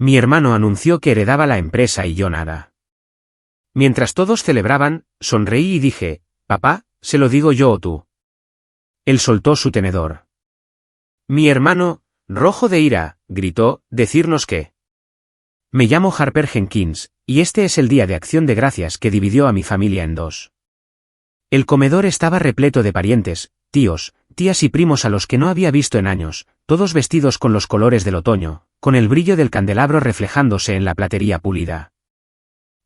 Mi hermano anunció que heredaba la empresa y yo nada. Mientras todos celebraban, sonreí y dije, «Papá, ¿se lo digo yo o tú?» Él soltó su tenedor. Mi hermano, rojo de ira, gritó, «¿Decirnos qué?» Me llamo Harper Jenkins, y este es el día de acción de gracias que dividió a mi familia en dos. El comedor estaba repleto de parientes, tíos, tías y primos a los que no había visto en años, todos vestidos con los colores del otoño, con el brillo del candelabro reflejándose en la platería pulida.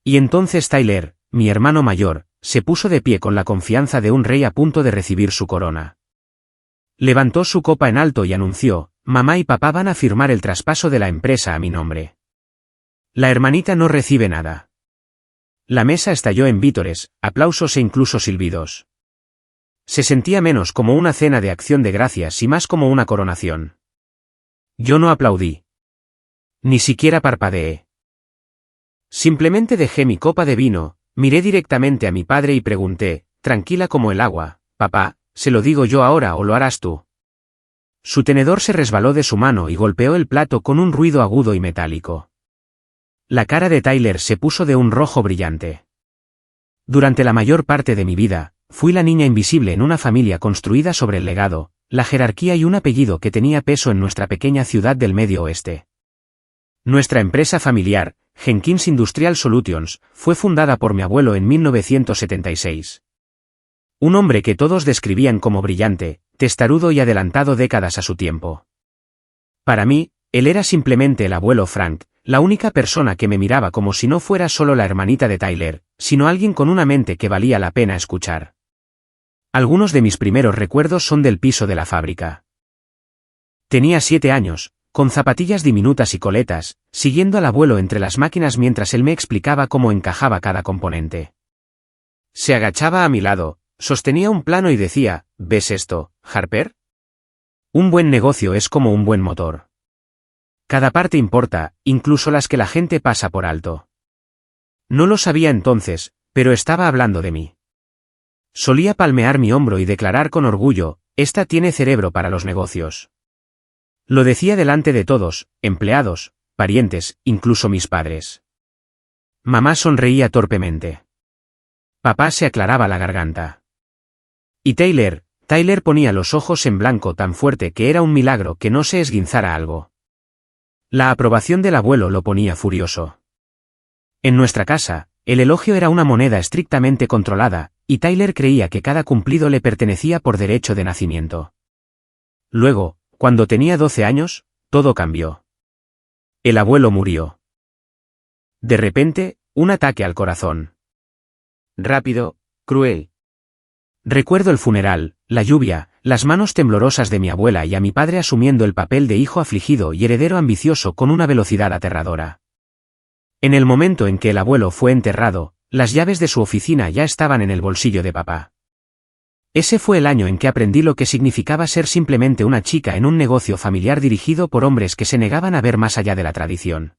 Y entonces Tyler, mi hermano mayor, se puso de pie con la confianza de un rey a punto de recibir su corona. Levantó su copa en alto y anunció, «Mamá y papá van a firmar el traspaso de la empresa a mi nombre. La hermanita no recibe nada». La mesa estalló en vítores, aplausos e incluso silbidos. Se sentía menos como una cena de acción de gracias y más como una coronación. Yo no aplaudí. Ni siquiera parpadeé. Simplemente dejé mi copa de vino, miré directamente a mi padre y pregunté, tranquila como el agua, «Papá, ¿se lo digo yo ahora o lo harás tú?» Su tenedor se resbaló de su mano y golpeó el plato con un ruido agudo y metálico. La cara de Tyler se puso de un rojo brillante. Durante la mayor parte de mi vida, fui la niña invisible en una familia construida sobre el legado, la jerarquía y un apellido que tenía peso en nuestra pequeña ciudad del Medio Oeste. Nuestra empresa familiar, Jenkins Industrial Solutions, fue fundada por mi abuelo en 1976. Un hombre que todos describían como brillante, testarudo y adelantado décadas a su tiempo. Para mí, él era simplemente el abuelo Frank, la única persona que me miraba como si no fuera solo la hermanita de Tyler, sino alguien con una mente que valía la pena escuchar. Algunos de mis primeros recuerdos son del piso de la fábrica. Tenía 7 años, con zapatillas diminutas y coletas, siguiendo al abuelo entre las máquinas mientras él me explicaba cómo encajaba cada componente. Se agachaba a mi lado, sostenía un plano y decía, ¿ves esto, Harper? Un buen negocio es como un buen motor. Cada parte importa, incluso las que la gente pasa por alto. No lo sabía entonces, pero estaba hablando de mí. Solía palmear mi hombro y declarar con orgullo, «Esta tiene cerebro para los negocios». Lo decía delante de todos, empleados, parientes, incluso mis padres. Mamá sonreía torpemente. Papá se aclaraba la garganta. Y Tyler ponía los ojos en blanco tan fuerte que era un milagro que no se esguinzara algo. La aprobación del abuelo lo ponía furioso. En nuestra casa, el elogio era una moneda estrictamente controlada, y Tyler creía que cada cumplido le pertenecía por derecho de nacimiento. Luego, cuando tenía 12 años, todo cambió. El abuelo murió. De repente, un ataque al corazón. Rápido, cruel. Recuerdo el funeral, la lluvia, las manos temblorosas de mi abuela y a mi padre asumiendo el papel de hijo afligido y heredero ambicioso con una velocidad aterradora. En el momento en que el abuelo fue enterrado, las llaves de su oficina ya estaban en el bolsillo de papá. Ese fue el año en que aprendí lo que significaba ser simplemente una chica en un negocio familiar dirigido por hombres que se negaban a ver más allá de la tradición.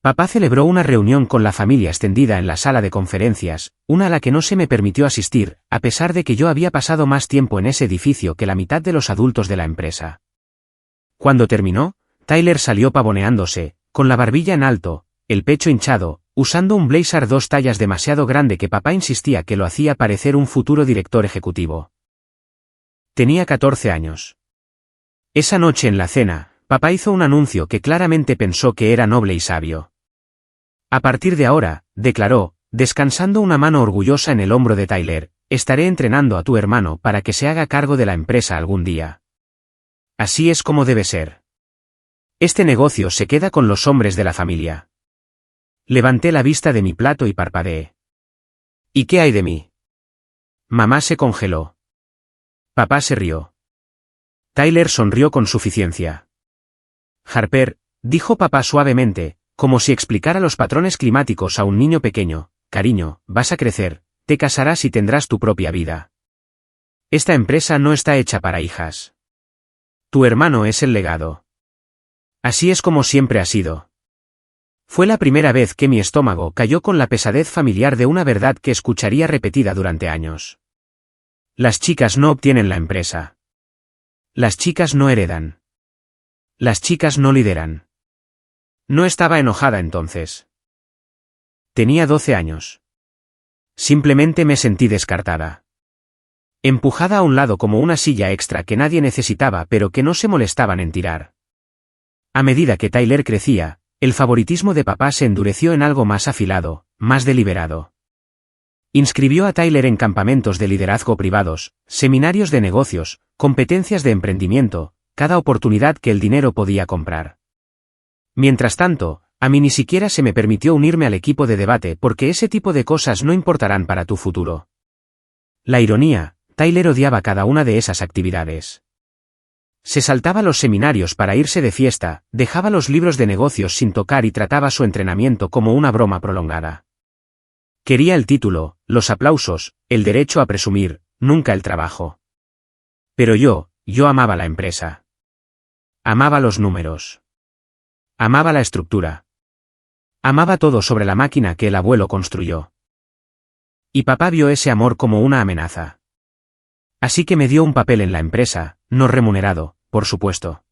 Papá celebró una reunión con la familia extendida en la sala de conferencias, una a la que no se me permitió asistir, a pesar de que yo había pasado más tiempo en ese edificio que la mitad de los adultos de la empresa. Cuando terminó, Tyler salió pavoneándose, con la barbilla en alto, el pecho hinchado, usando un blazer 2 tallas demasiado grande que papá insistía que lo hacía parecer un futuro director ejecutivo. Tenía 14 años. Esa noche en la cena, papá hizo un anuncio que claramente pensó que era noble y sabio. A partir de ahora, declaró, descansando una mano orgullosa en el hombro de Tyler, estaré entrenando a tu hermano para que se haga cargo de la empresa algún día. Así es como debe ser. Este negocio se queda con los hombres de la familia. Levanté la vista de mi plato y parpadeé. ¿Y qué hay de mí? Mamá se congeló. Papá se rió. Tyler sonrió con suficiencia. Harper, dijo papá suavemente, como si explicara los patrones climáticos a un niño pequeño, cariño, vas a crecer, te casarás y tendrás tu propia vida. Esta empresa no está hecha para hijas. Tu hermano es el legado. Así es como siempre ha sido. Fue la primera vez que mi estómago cayó con la pesadez familiar de una verdad que escucharía repetida durante años. Las chicas no obtienen la empresa. Las chicas no heredan. Las chicas no lideran. No estaba enojada entonces. Tenía 12 años. Simplemente me sentí descartada. Empujada a un lado como una silla extra que nadie necesitaba pero que no se molestaban en tirar. A medida que Tyler crecía, el favoritismo de papá se endureció en algo más afilado, más deliberado. Inscribió a Tyler en campamentos de liderazgo privados, seminarios de negocios, competencias de emprendimiento, cada oportunidad que el dinero podía comprar. Mientras tanto, a mí ni siquiera se me permitió unirme al equipo de debate porque ese tipo de cosas no importarán para tu futuro. La ironía, Tyler odiaba cada una de esas actividades. Se saltaba los seminarios para irse de fiesta, dejaba los libros de negocios sin tocar y trataba su entrenamiento como una broma prolongada. Quería el título, los aplausos, el derecho a presumir, nunca el trabajo. Pero yo amaba la empresa. Amaba los números. Amaba la estructura. Amaba todo sobre la máquina que el abuelo construyó. Y papá vio ese amor como una amenaza. Así que me dio un papel en la empresa, no remunerado, por supuesto.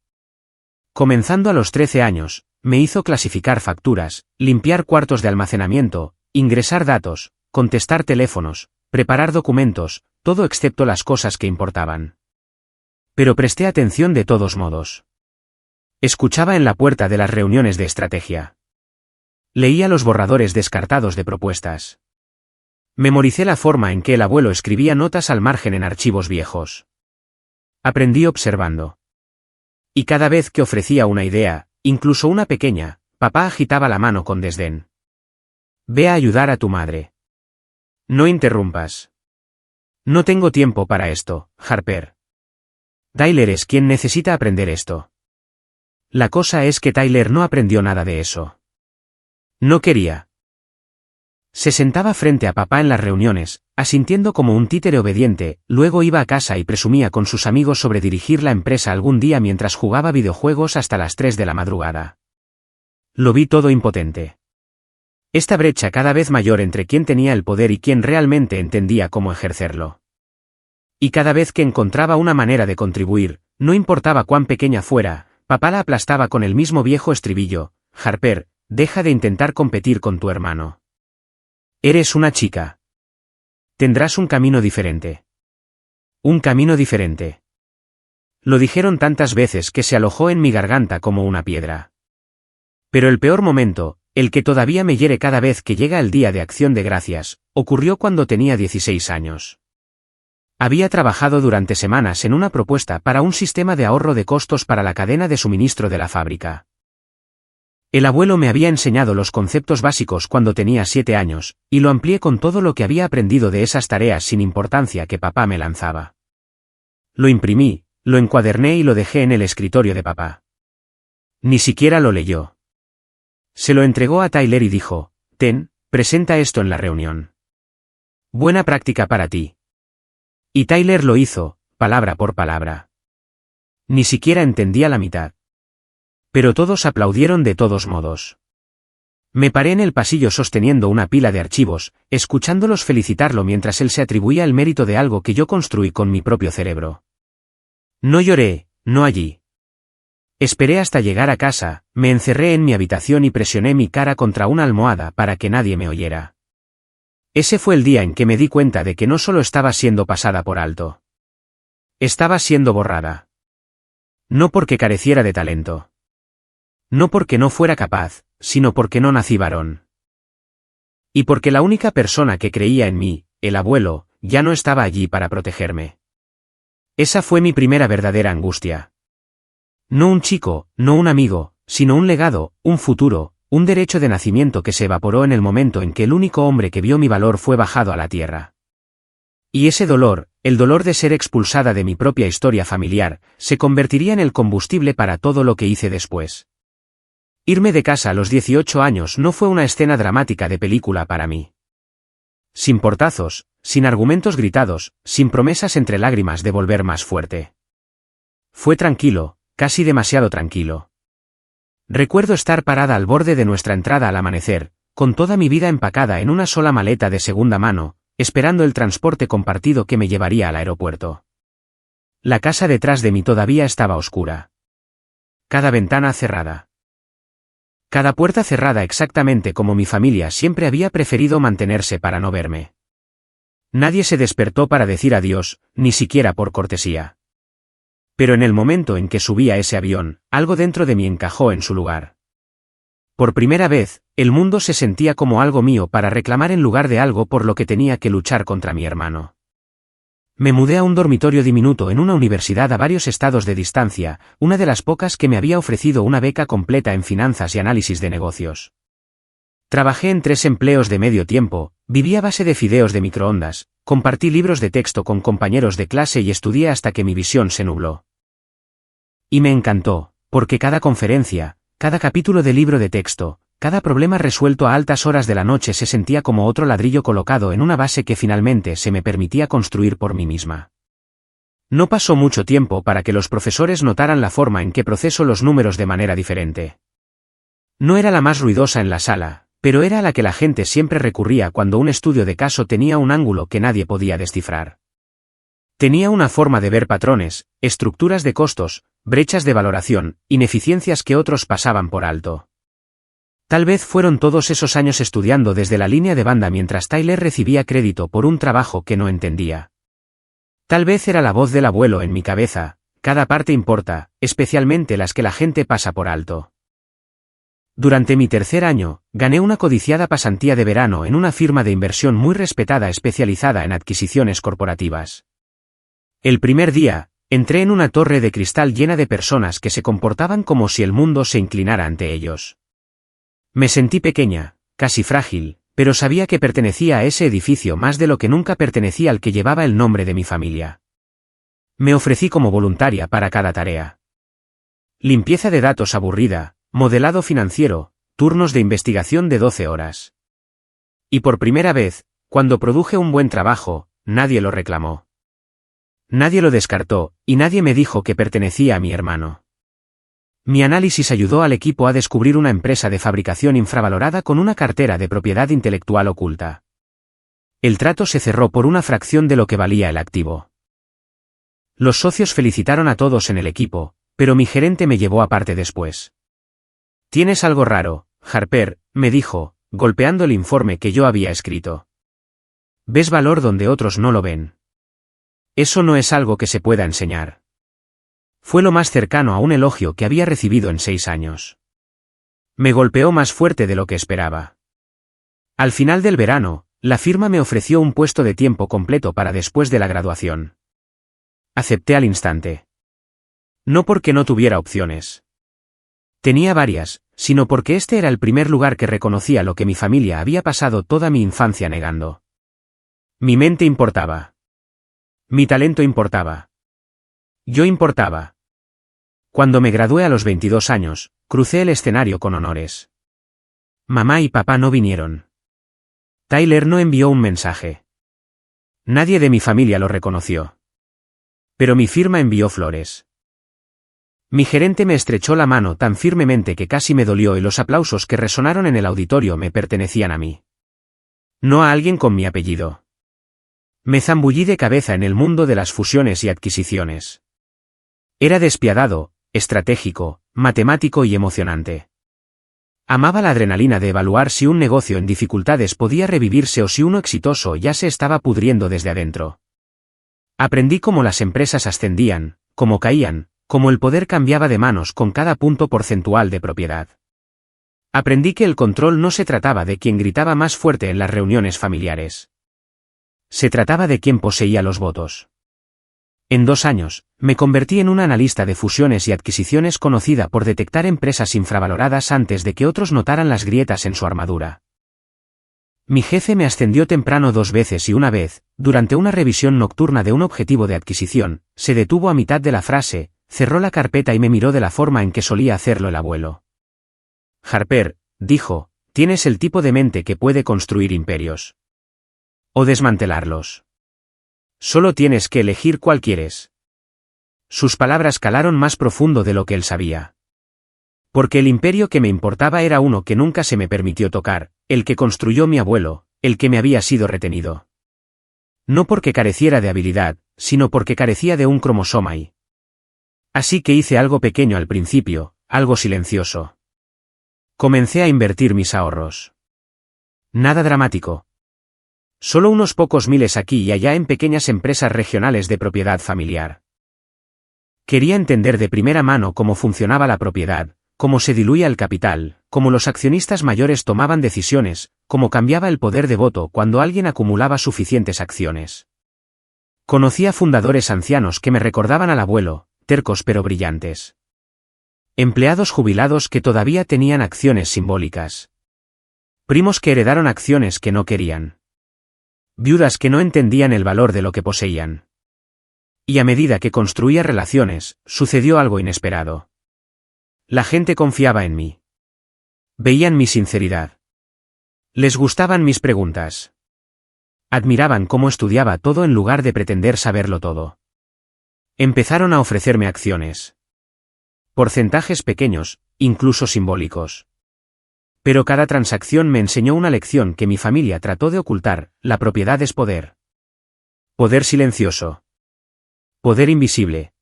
Comenzando a los 13 años, me hizo clasificar facturas, limpiar cuartos de almacenamiento, ingresar datos, contestar teléfonos, preparar documentos, todo excepto las cosas que importaban. Pero presté atención de todos modos. Escuchaba en la puerta de las reuniones de estrategia. Leía los borradores descartados de propuestas. Memoricé la forma en que el abuelo escribía notas al margen en archivos viejos. Aprendí observando. Y cada vez que ofrecía una idea, incluso una pequeña, papá agitaba la mano con desdén. Ve a ayudar a tu madre. No interrumpas. No tengo tiempo para esto, Harper. Tyler es quien necesita aprender esto. La cosa es que Tyler no aprendió nada de eso. No quería. Se sentaba frente a papá en las reuniones, asintiendo como un títere obediente, luego iba a casa y presumía con sus amigos sobre dirigir la empresa algún día mientras jugaba videojuegos hasta las 3 de la madrugada. Lo vi todo impotente. Esta brecha cada vez mayor entre quién tenía el poder y quién realmente entendía cómo ejercerlo. Y cada vez que encontraba una manera de contribuir, no importaba cuán pequeña fuera, papá la aplastaba con el mismo viejo estribillo: Harper, deja de intentar competir con tu hermano. Eres una chica. Tendrás un camino diferente. Un camino diferente. Lo dijeron tantas veces que se alojó en mi garganta como una piedra. Pero el peor momento, el que todavía me hiere cada vez que llega el día de Acción de Gracias, ocurrió cuando tenía 16 años. Había trabajado durante semanas en una propuesta para un sistema de ahorro de costos para la cadena de suministro de la fábrica. El abuelo me había enseñado los conceptos básicos cuando tenía 7 años, y lo amplié con todo lo que había aprendido de esas tareas sin importancia que papá me lanzaba. Lo imprimí, lo encuaderné y lo dejé en el escritorio de papá. Ni siquiera lo leyó. Se lo entregó a Tyler y dijo: ten, presenta esto en la reunión. Buena práctica para ti. Y Tyler lo hizo, palabra por palabra. Ni siquiera entendía la mitad. Pero todos aplaudieron de todos modos. Me paré en el pasillo sosteniendo una pila de archivos, escuchándolos felicitarlo mientras él se atribuía el mérito de algo que yo construí con mi propio cerebro. No lloré, no allí. Esperé hasta llegar a casa, me encerré en mi habitación y presioné mi cara contra una almohada para que nadie me oyera. Ese fue el día en que me di cuenta de que no solo estaba siendo pasada por alto. Estaba siendo borrada. No porque careciera de talento. No porque no fuera capaz, sino porque no nací varón. Y porque la única persona que creía en mí, el abuelo, ya no estaba allí para protegerme. Esa fue mi primera verdadera angustia. No un chico, no un amigo, sino un legado, un futuro, un derecho de nacimiento que se evaporó en el momento en que el único hombre que vio mi valor fue bajado a la tierra. Y ese dolor, el dolor de ser expulsada de mi propia historia familiar, se convertiría en el combustible para todo lo que hice después. Irme de casa a los 18 años no fue una escena dramática de película para mí. Sin portazos, sin argumentos gritados, sin promesas entre lágrimas de volver más fuerte. Fue tranquilo, casi demasiado tranquilo. Recuerdo estar parada al borde de nuestra entrada al amanecer, con toda mi vida empacada en una sola maleta de segunda mano, esperando el transporte compartido que me llevaría al aeropuerto. La casa detrás de mí todavía estaba oscura. Cada ventana cerrada. Cada puerta cerrada exactamente como mi familia siempre había preferido mantenerse para no verme. Nadie se despertó para decir adiós, ni siquiera por cortesía. Pero en el momento en que subí a ese avión, algo dentro de mí encajó en su lugar. Por primera vez, el mundo se sentía como algo mío para reclamar en lugar de algo por lo que tenía que luchar contra mi hermano. Me mudé a un dormitorio diminuto en una universidad a varios estados de distancia, una de las pocas que me había ofrecido una beca completa en finanzas y análisis de negocios. Trabajé en 3 empleos de medio tiempo, viví a base de fideos de microondas, compartí libros de texto con compañeros de clase y estudié hasta que mi visión se nubló. Y me encantó, porque cada conferencia, cada capítulo de libro de texto, cada problema resuelto a altas horas de la noche se sentía como otro ladrillo colocado en una base que finalmente se me permitía construir por mí misma. No pasó mucho tiempo para que los profesores notaran la forma en que proceso los números de manera diferente. No era la más ruidosa en la sala, pero era a la que la gente siempre recurría cuando un estudio de caso tenía un ángulo que nadie podía descifrar. Tenía una forma de ver patrones, estructuras de costos, brechas de valoración, ineficiencias que otros pasaban por alto. Tal vez fueron todos esos años estudiando desde la línea de banda mientras Tyler recibía crédito por un trabajo que no entendía. Tal vez era la voz del abuelo en mi cabeza, cada parte importa, especialmente las que la gente pasa por alto. Durante mi tercer año, gané una codiciada pasantía de verano en una firma de inversión muy respetada especializada en adquisiciones corporativas. El primer día, entré en una torre de cristal llena de personas que se comportaban como si el mundo se inclinara ante ellos. Me sentí pequeña, casi frágil, pero sabía que pertenecía a ese edificio más de lo que nunca pertenecía al que llevaba el nombre de mi familia. Me ofrecí como voluntaria para cada tarea. Limpieza de datos aburrida, modelado financiero, turnos de investigación de 12 horas. Y por primera vez, cuando produje un buen trabajo, nadie lo reclamó. Nadie lo descartó, y nadie me dijo que pertenecía a mi hermano. Mi análisis ayudó al equipo a descubrir una empresa de fabricación infravalorada con una cartera de propiedad intelectual oculta. El trato se cerró por una fracción de lo que valía el activo. Los socios felicitaron a todos en el equipo, pero mi gerente me llevó aparte después. «Tienes algo raro, Harper», me dijo, golpeando el informe que yo había escrito. «Ves valor donde otros no lo ven. Eso no es algo que se pueda enseñar». Fue lo más cercano a un elogio que había recibido en 6 años. Me golpeó más fuerte de lo que esperaba. Al final del verano, la firma me ofreció un puesto de tiempo completo para después de la graduación. Acepté al instante. No porque no tuviera opciones. Tenía varias, sino porque este era el primer lugar que reconocía lo que mi familia había pasado toda mi infancia negando. Mi mente importaba. Mi talento importaba. Yo importaba. Cuando me gradué a los 22 años, crucé el escenario con honores. Mamá y papá no vinieron. Tyler no envió un mensaje. Nadie de mi familia lo reconoció. Pero mi firma envió flores. Mi gerente me estrechó la mano tan firmemente que casi me dolió y los aplausos que resonaron en el auditorio me pertenecían a mí. No a alguien con mi apellido. Me zambullí de cabeza en el mundo de las fusiones y adquisiciones. Era despiadado, estratégico, matemático y emocionante. Amaba la adrenalina de evaluar si un negocio en dificultades podía revivirse o si uno exitoso ya se estaba pudriendo desde adentro. Aprendí cómo las empresas ascendían, cómo caían, cómo el poder cambiaba de manos con cada punto porcentual de propiedad. Aprendí que el control no se trataba de quien gritaba más fuerte en las reuniones familiares. Se trataba de quien poseía los votos. En 2 años, me convertí en una analista de fusiones y adquisiciones conocida por detectar empresas infravaloradas antes de que otros notaran las grietas en su armadura. Mi jefe me ascendió temprano 2 veces y una vez, durante una revisión nocturna de un objetivo de adquisición, se detuvo a mitad de la frase, cerró la carpeta y me miró de la forma en que solía hacerlo el abuelo. Harper, dijo, tienes el tipo de mente que puede construir imperios. O desmantelarlos. Solo tienes que elegir cuál quieres. Sus palabras calaron más profundo de lo que él sabía. Porque el imperio que me importaba era uno que nunca se me permitió tocar, el que construyó mi abuelo, el que me había sido retenido. No porque careciera de habilidad, sino porque carecía de un cromosoma y. Así que hice algo pequeño al principio, algo silencioso. Comencé a invertir mis ahorros. Nada dramático. Solo unos pocos miles aquí y allá en pequeñas empresas regionales de propiedad familiar. Quería entender de primera mano cómo funcionaba la propiedad, cómo se diluía el capital, cómo los accionistas mayores tomaban decisiones, cómo cambiaba el poder de voto cuando alguien acumulaba suficientes acciones. Conocía fundadores ancianos que me recordaban al abuelo, tercos pero brillantes. Empleados jubilados que todavía tenían acciones simbólicas. Primos que heredaron acciones que no querían. Viudas que no entendían el valor de lo que poseían. Y a medida que construía relaciones, sucedió algo inesperado. La gente confiaba en mí. Veían mi sinceridad. Les gustaban mis preguntas. Admiraban cómo estudiaba todo en lugar de pretender saberlo todo. Empezaron a ofrecerme acciones. Porcentajes pequeños, incluso simbólicos. Pero cada transacción me enseñó una lección que mi familia trató de ocultar: la propiedad es poder. Poder silencioso. Poder invisible.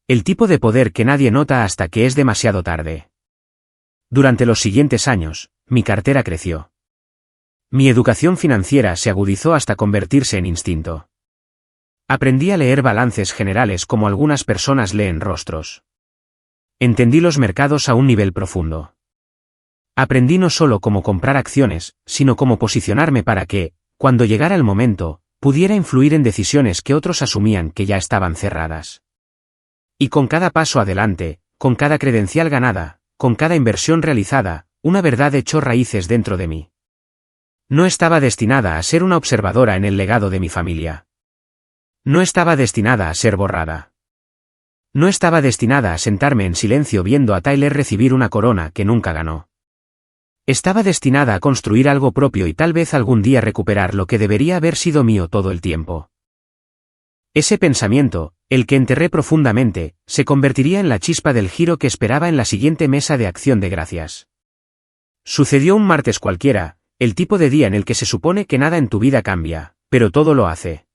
El tipo de poder que nadie nota hasta que es demasiado tarde. Durante los siguientes años, mi cartera creció. Mi educación financiera se agudizó hasta convertirse en instinto. Aprendí a leer balances generales como algunas personas leen rostros. Entendí los mercados a un nivel profundo. Aprendí no solo cómo comprar acciones, sino cómo posicionarme para que, cuando llegara el momento, pudiera influir en decisiones que otros asumían que ya estaban cerradas. Y con cada paso adelante, con cada credencial ganada, con cada inversión realizada, una verdad echó raíces dentro de mí. No estaba destinada a ser una observadora en el legado de mi familia. No estaba destinada a ser borrada. No estaba destinada a sentarme en silencio viendo a Tyler recibir una corona que nunca ganó. Estaba destinada a construir algo propio y tal vez algún día recuperar lo que debería haber sido mío todo el tiempo. Ese pensamiento, el que enterré profundamente, se convertiría en la chispa del giro que esperaba en la siguiente mesa de acción de gracias. Sucedió un martes cualquiera, el tipo de día en el que se supone que nada en tu vida cambia, pero todo lo hace.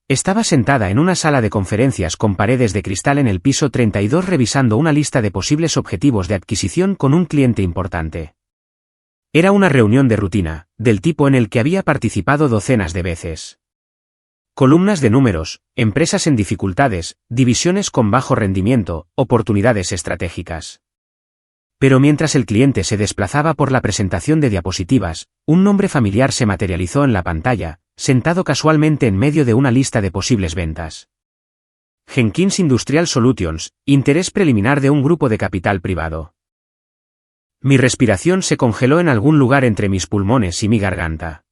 Estaba sentada en una sala de conferencias con paredes de cristal en el piso 32 revisando una lista de posibles objetivos de adquisición con un cliente importante. Era una reunión de rutina, del tipo en el que había participado docenas de veces. Columnas de números, empresas en dificultades, divisiones con bajo rendimiento, oportunidades estratégicas. Pero mientras el cliente se desplazaba por la presentación de diapositivas, un nombre familiar se materializó en la pantalla, sentado casualmente en medio de una lista de posibles ventas. Jenkins Industrial Solutions, interés preliminar de un grupo de capital privado. Mi respiración se congeló en algún lugar entre mis pulmones y mi garganta.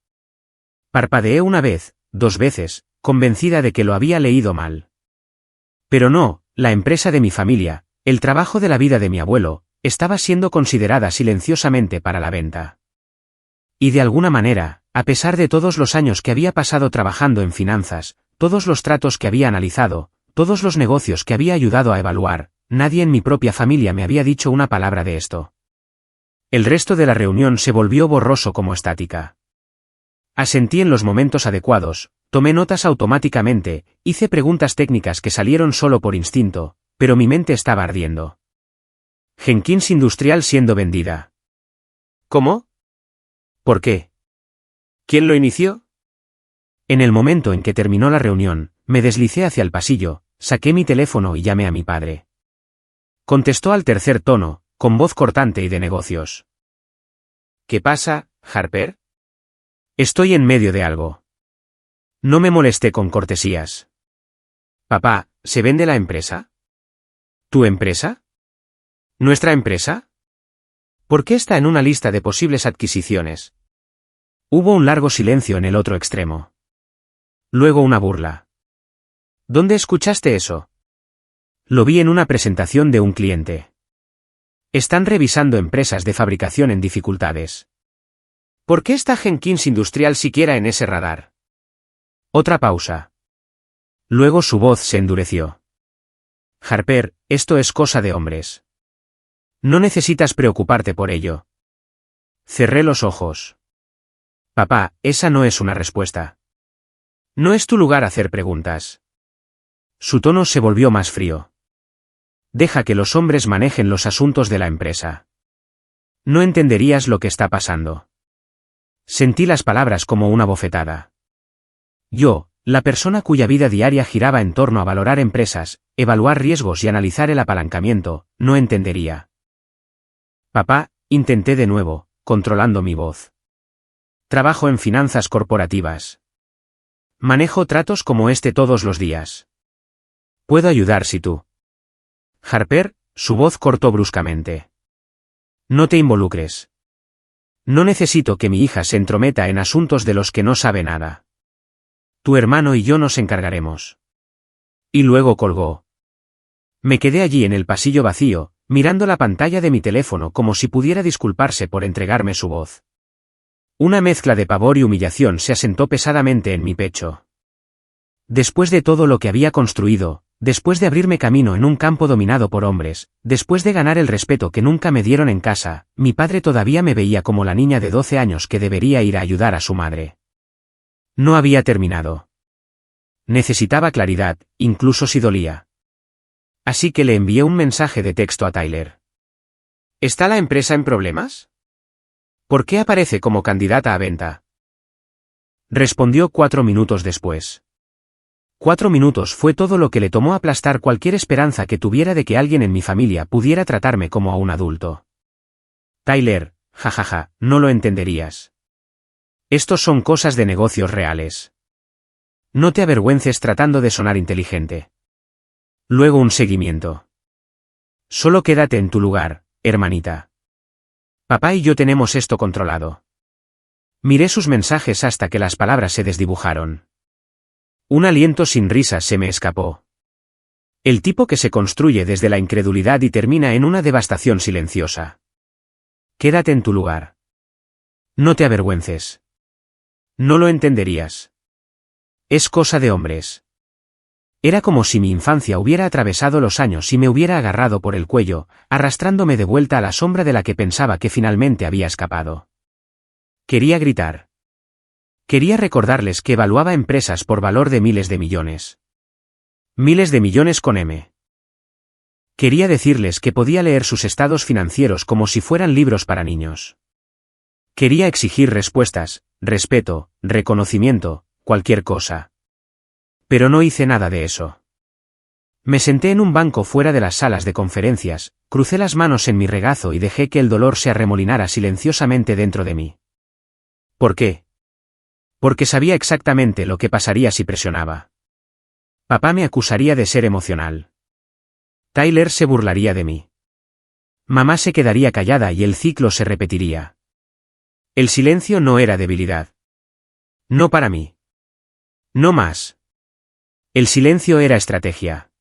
Parpadeé una vez, 2 veces, convencida de que lo había leído mal. Pero no, la empresa de mi familia, el trabajo de la vida de mi abuelo, estaba siendo considerada silenciosamente para la venta. Y de alguna manera, a pesar de todos los años que había pasado trabajando en finanzas, todos los tratos que había analizado, todos los negocios que había ayudado a evaluar, nadie en mi propia familia me había dicho una palabra de esto. El resto de la reunión se volvió borroso como estática. Asentí en los momentos adecuados, tomé notas automáticamente, hice preguntas técnicas que salieron solo por instinto, pero mi mente estaba ardiendo. Jenkins Industrial siendo vendida. ¿Cómo? ¿Por qué? ¿Quién lo inició? En el momento en que terminó la reunión, me deslicé hacia el pasillo, saqué mi teléfono y llamé a mi padre. Contestó al tercer tono, con voz cortante y de negocios. ¿Qué pasa, Harper? Estoy en medio de algo. No me molesté con cortesías. Papá, ¿se vende la empresa? ¿Tu empresa? ¿Nuestra empresa? ¿Por qué está en una lista de posibles adquisiciones? Hubo un largo silencio en el otro extremo. Luego una burla. ¿Dónde escuchaste eso? Lo vi en una presentación de un cliente. Están revisando empresas de fabricación en dificultades. ¿Por qué está Jenkins Industrial siquiera en ese radar? Otra pausa. Luego su voz se endureció. Harper, esto es cosa de hombres. No necesitas preocuparte por ello. Cerré los ojos. Papá, esa no es una respuesta. No es tu lugar hacer preguntas. Su tono se volvió más frío. Deja que los hombres manejen los asuntos de la empresa. No entenderías lo que está pasando. Sentí las palabras como una bofetada. Yo, la persona cuya vida diaria giraba en torno a valorar empresas, evaluar riesgos y analizar el apalancamiento, no entendería. Papá, intenté de nuevo, controlando mi voz. Trabajo en finanzas corporativas. Manejo tratos como este todos los días. Puedo ayudar si tú. Harper, su voz cortó bruscamente. No te involucres. No necesito que mi hija se entrometa en asuntos de los que no sabe nada. Tu hermano y yo nos encargaremos. Y luego colgó. Me quedé allí en el pasillo vacío, mirando la pantalla de mi teléfono como si pudiera disculparse por entregarme su voz. Una mezcla de pavor y humillación se asentó pesadamente en mi pecho. Después de todo lo que había construido, después de abrirme camino en un campo dominado por hombres, después de ganar el respeto que nunca me dieron en casa, mi padre todavía me veía como la niña de 12 años que debería ir a ayudar a su madre. No había terminado. Necesitaba claridad, incluso si dolía. Así que le envié un mensaje de texto a Tyler. ¿Está la empresa en problemas? ¿Por qué aparece como candidata a venta? Respondió 4 minutos después. 4 minutos fue todo lo que le tomó aplastar cualquier esperanza que tuviera de que alguien en mi familia pudiera tratarme como a un adulto. Tyler, jajaja, no lo entenderías. Estos son cosas de negocios reales. No te avergüences tratando de sonar inteligente. Luego un seguimiento. Solo quédate en tu lugar, hermanita. Papá y yo tenemos esto controlado. Miré sus mensajes hasta que las palabras se desdibujaron. Un aliento sin risas se me escapó. El tipo que se construye desde la incredulidad y termina en una devastación silenciosa. Quédate en tu lugar. No te avergüences. No lo entenderías. Es cosa de hombres. Era como si mi infancia hubiera atravesado los años y me hubiera agarrado por el cuello, arrastrándome de vuelta a la sombra de la que pensaba que finalmente había escapado. Quería gritar. Quería recordarles que evaluaba empresas por valor de miles de millones. Miles de millones con M. Quería decirles que podía leer sus estados financieros como si fueran libros para niños. Quería exigir respuestas, respeto, reconocimiento, cualquier cosa. Pero no hice nada de eso. Me senté en un banco fuera de las salas de conferencias, crucé las manos en mi regazo y dejé que el dolor se arremolinara silenciosamente dentro de mí. ¿Por qué? Porque sabía exactamente lo que pasaría si presionaba. Papá me acusaría de ser emocional. Tyler se burlaría de mí. Mamá se quedaría callada y el ciclo se repetiría. El silencio no era debilidad. No para mí. No más. El silencio era estrategia.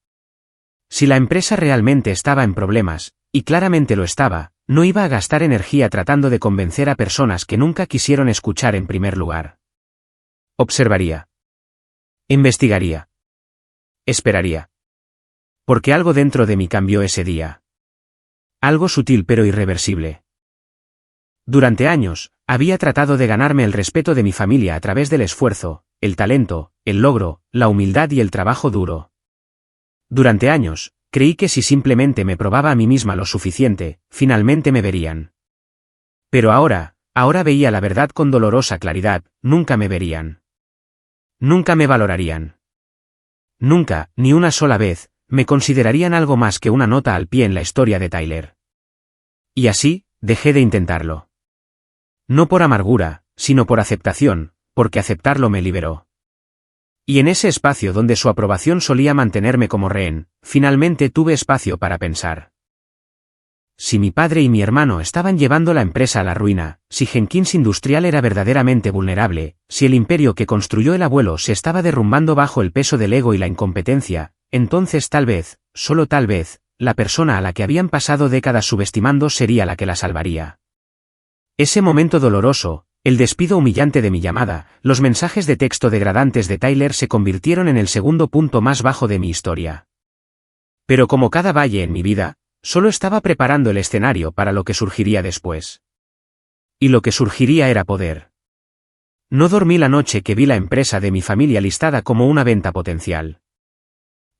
Si la empresa realmente estaba en problemas, y claramente lo estaba, no iba a gastar energía tratando de convencer a personas que nunca quisieron escuchar en primer lugar. Observaría. Investigaría. Esperaría. Porque algo dentro de mí cambió ese día. Algo sutil pero irreversible. Durante años, había tratado de ganarme el respeto de mi familia a través del esfuerzo, el talento, el logro, la humildad y el trabajo duro. Durante años, creí que si simplemente me probaba a mí misma lo suficiente, finalmente me verían. Pero ahora veía la verdad con dolorosa claridad, nunca me verían. Nunca me valorarían. Nunca, ni una sola vez, me considerarían algo más que una nota al pie en la historia de Tyler. Y así, dejé de intentarlo. No por amargura, sino por aceptación, porque aceptarlo me liberó. Y en ese espacio donde su aprobación solía mantenerme como rehén, finalmente tuve espacio para pensar. Si mi padre y mi hermano estaban llevando la empresa a la ruina, si Jenkins Industrial era verdaderamente vulnerable, si el imperio que construyó el abuelo se estaba derrumbando bajo el peso del ego y la incompetencia, entonces tal vez, solo tal vez, la persona a la que habían pasado décadas subestimando sería la que la salvaría. Ese momento doloroso, el despido humillante de mi llamada, los mensajes de texto degradantes de Tyler se convirtieron en el segundo punto más bajo de mi historia. Pero como cada valle en mi vida, solo estaba preparando el escenario para lo que surgiría después. Y lo que surgiría era poder. No dormí la noche que vi la empresa de mi familia listada como una venta potencial.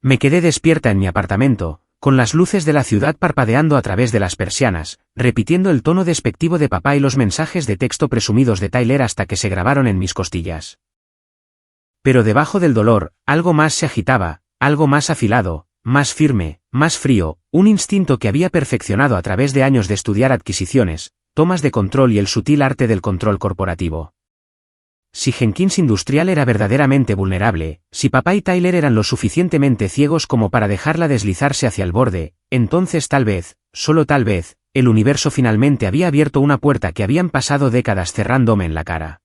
Me quedé despierta en mi apartamento, con las luces de la ciudad parpadeando a través de las persianas, repitiendo el tono despectivo de papá y los mensajes de texto presumidos de Tyler hasta que se grabaron en mis costillas. Pero debajo del dolor, algo más se agitaba, algo más afilado, más firme, más frío, un instinto que había perfeccionado a través de años de estudiar adquisiciones, tomas de control y el sutil arte del control corporativo. Si Jenkins Industrial era verdaderamente vulnerable, si papá y Tyler eran lo suficientemente ciegos como para dejarla deslizarse hacia el borde, entonces tal vez, solo tal vez, el universo finalmente había abierto una puerta que habían pasado décadas cerrándome en la cara.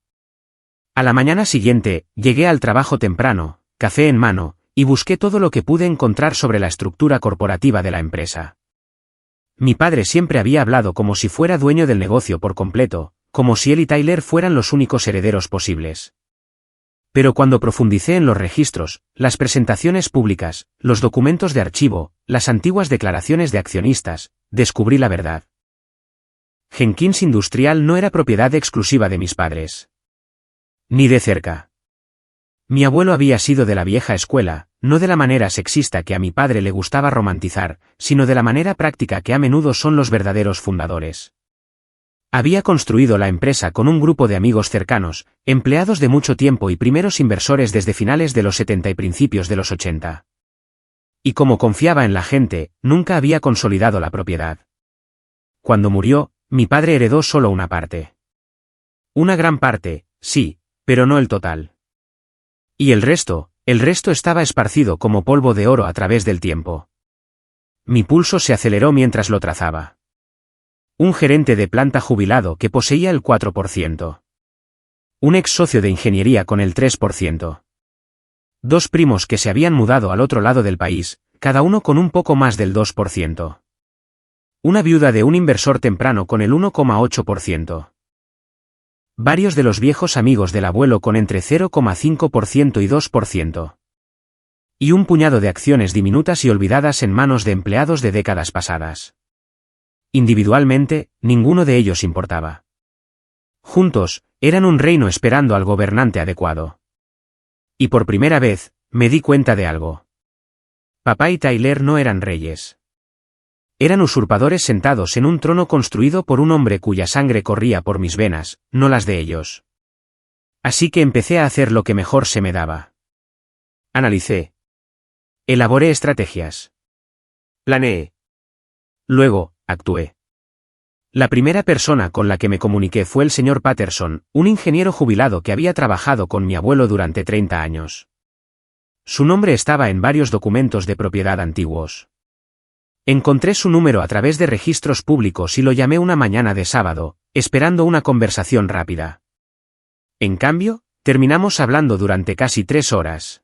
A la mañana siguiente, llegué al trabajo temprano, café en mano, y busqué todo lo que pude encontrar sobre la estructura corporativa de la empresa. Mi padre siempre había hablado como si fuera dueño del negocio por completo, como si él y Tyler fueran los únicos herederos posibles. Pero cuando profundicé en los registros, las presentaciones públicas, los documentos de archivo, las antiguas declaraciones de accionistas, descubrí la verdad. Jenkins Industrial no era propiedad exclusiva de mis padres. Ni de cerca. Mi abuelo había sido de la vieja escuela, no de la manera sexista que a mi padre le gustaba romantizar, sino de la manera práctica que a menudo son los verdaderos fundadores. Había construido la empresa con un grupo de amigos cercanos, empleados de mucho tiempo y primeros inversores desde finales de los 70 y principios de los 80. Y como confiaba en la gente, nunca había consolidado la propiedad. Cuando murió, mi padre heredó solo una parte. Una gran parte, sí, pero no el total. Y el resto estaba esparcido como polvo de oro a través del tiempo. Mi pulso se aceleró mientras lo trazaba. Un gerente de planta jubilado que poseía el 4%. Un ex socio de ingeniería con el 3%. Dos primos que se habían mudado al otro lado del país, cada uno con un poco más del 2%. Una viuda de un inversor temprano con el 1,8%. Varios de los viejos amigos del abuelo con entre 0,5% y 2%. Y un puñado de acciones diminutas y olvidadas en manos de empleados de décadas pasadas. Individualmente, ninguno de ellos importaba. Juntos, eran un reino esperando al gobernante adecuado. Y por primera vez, me di cuenta de algo. Papá y Tyler no eran reyes. Eran usurpadores sentados en un trono construido por un hombre cuya sangre corría por mis venas, no las de ellos. Así que empecé a hacer lo que mejor se me daba. Analicé. Elaboré estrategias. Planeé. Luego, actué. La primera persona con la que me comuniqué fue el señor Patterson, un ingeniero jubilado que había trabajado con mi abuelo durante 30 años. Su nombre estaba en varios documentos de propiedad antiguos. Encontré su número a través de registros públicos y lo llamé una mañana de sábado, esperando una conversación rápida. En cambio, terminamos hablando durante casi 3 horas.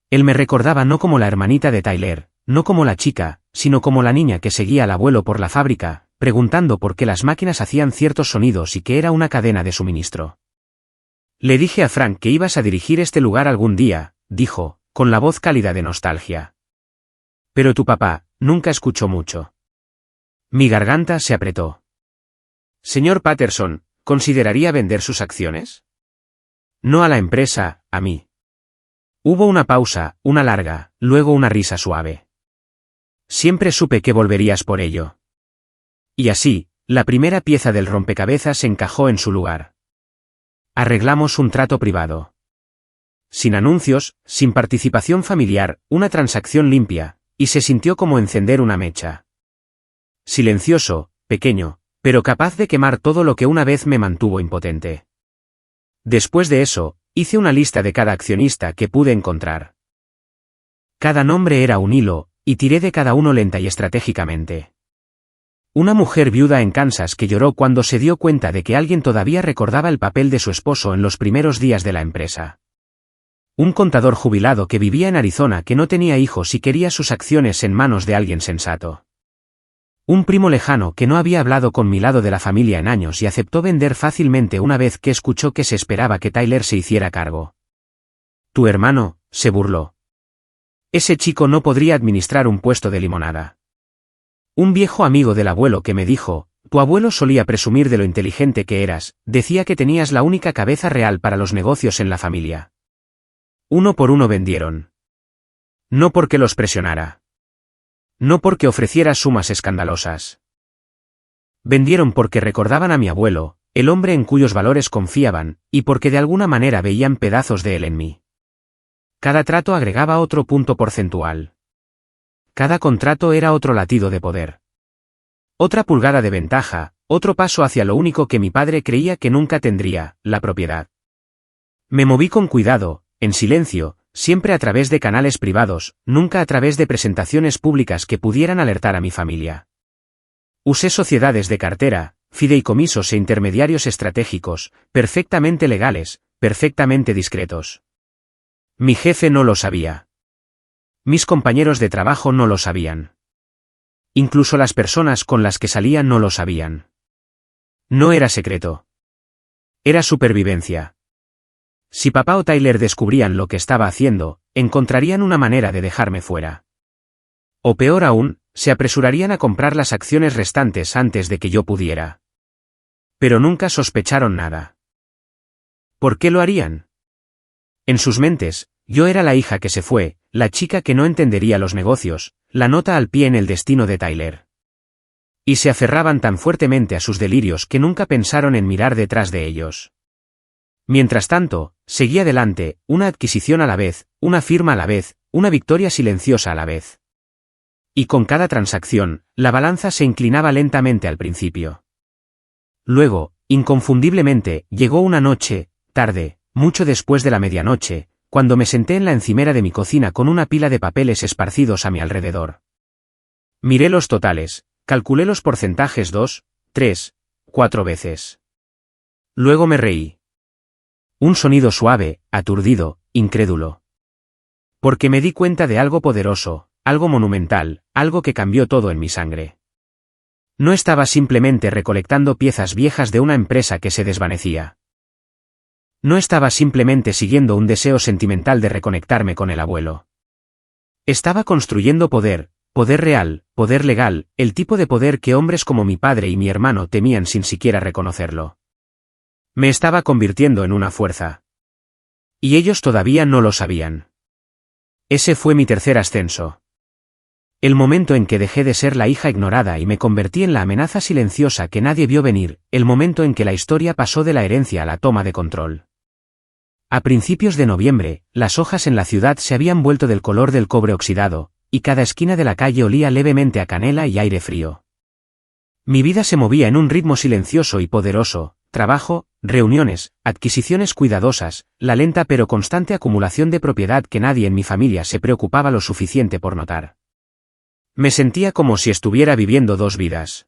Él me recordaba no como la hermanita de Tyler, no como la chica, sino como la niña que seguía al abuelo por la fábrica, preguntando por qué las máquinas hacían ciertos sonidos y que era una cadena de suministro. Le dije a Frank que ibas a dirigir este lugar algún día, dijo, con la voz cálida de nostalgia. Pero tu papá, nunca escuchó mucho. Mi garganta se apretó. Señor Patterson, ¿consideraría vender sus acciones? No a la empresa, a mí. Hubo una pausa, una larga, luego una risa suave. Siempre supe que volverías por ello. Y así, la primera pieza del rompecabezas se encajó en su lugar. Arreglamos un trato privado. Sin anuncios, sin participación familiar, una transacción limpia, y se sintió como encender una mecha. Silencioso, pequeño, pero capaz de quemar todo lo que una vez me mantuvo impotente. Después de eso, hice una lista de cada accionista que pude encontrar. Cada nombre era un hilo, y tiré de cada uno lenta y estratégicamente. Una mujer viuda en Kansas que lloró cuando se dio cuenta de que alguien todavía recordaba el papel de su esposo en los primeros días de la empresa. Un contador jubilado que vivía en Arizona que no tenía hijos y quería sus acciones en manos de alguien sensato. Un primo lejano que no había hablado con mi lado de la familia en años y aceptó vender fácilmente una vez que escuchó que se esperaba que Tyler se hiciera cargo. Tu hermano, se burló. Ese chico no podría administrar un puesto de limonada. Un viejo amigo del abuelo que me dijo, tu abuelo solía presumir de lo inteligente que eras, decía que tenías la única cabeza real para los negocios en la familia. Uno por uno vendieron. No porque los presionara. No porque ofreciera sumas escandalosas. Vendieron porque recordaban a mi abuelo, el hombre en cuyos valores confiaban, y porque de alguna manera veían pedazos de él en mí. Cada trato agregaba otro punto porcentual. Cada contrato era otro latido de poder. Otra pulgada de ventaja, otro paso hacia lo único que mi padre creía que nunca tendría, la propiedad. Me moví con cuidado, en silencio, siempre a través de canales privados, nunca a través de presentaciones públicas que pudieran alertar a mi familia. Usé sociedades de cartera, fideicomisos e intermediarios estratégicos, perfectamente legales, perfectamente discretos. Mi jefe no lo sabía. Mis compañeros de trabajo no lo sabían. Incluso las personas con las que salía no lo sabían. No era secreto. Era supervivencia. Si papá o Tyler descubrían lo que estaba haciendo, encontrarían una manera de dejarme fuera. O peor aún, se apresurarían a comprar las acciones restantes antes de que yo pudiera. Pero nunca sospecharon nada. ¿Por qué lo harían? En sus mentes, yo era la hija que se fue, la chica que no entendería los negocios, la nota al pie en el destino de Tyler. Y se aferraban tan fuertemente a sus delirios que nunca pensaron en mirar detrás de ellos. Mientras tanto, seguía adelante, una adquisición a la vez, una firma a la vez, una victoria silenciosa a la vez. Y con cada transacción, la balanza se inclinaba lentamente al principio. Luego, inconfundiblemente, llegó una noche, tarde, mucho después de la medianoche, cuando me senté en la encimera de mi cocina con una pila de papeles esparcidos a mi alrededor. Miré los totales, calculé los porcentajes 2, 3, 4 veces. Luego me reí. Un sonido suave, aturdido, incrédulo. Porque me di cuenta de algo poderoso, algo monumental, algo que cambió todo en mi sangre. No estaba simplemente recolectando piezas viejas de una empresa que se desvanecía. No estaba simplemente siguiendo un deseo sentimental de reconectarme con el abuelo. Estaba construyendo poder, poder real, poder legal, el tipo de poder que hombres como mi padre y mi hermano temían sin siquiera reconocerlo. Me estaba convirtiendo en una fuerza. Y ellos todavía no lo sabían. Ese fue mi tercer ascenso. El momento en que dejé de ser la hija ignorada y me convertí en la amenaza silenciosa que nadie vio venir, el momento en que la historia pasó de la herencia a la toma de control. A principios de noviembre, las hojas en la ciudad se habían vuelto del color del cobre oxidado, y cada esquina de la calle olía levemente a canela y aire frío. Mi vida se movía en un ritmo silencioso y poderoso, trabajo, reuniones, adquisiciones cuidadosas, la lenta pero constante acumulación de propiedad que nadie en mi familia se preocupaba lo suficiente por notar. Me sentía como si estuviera viviendo dos vidas.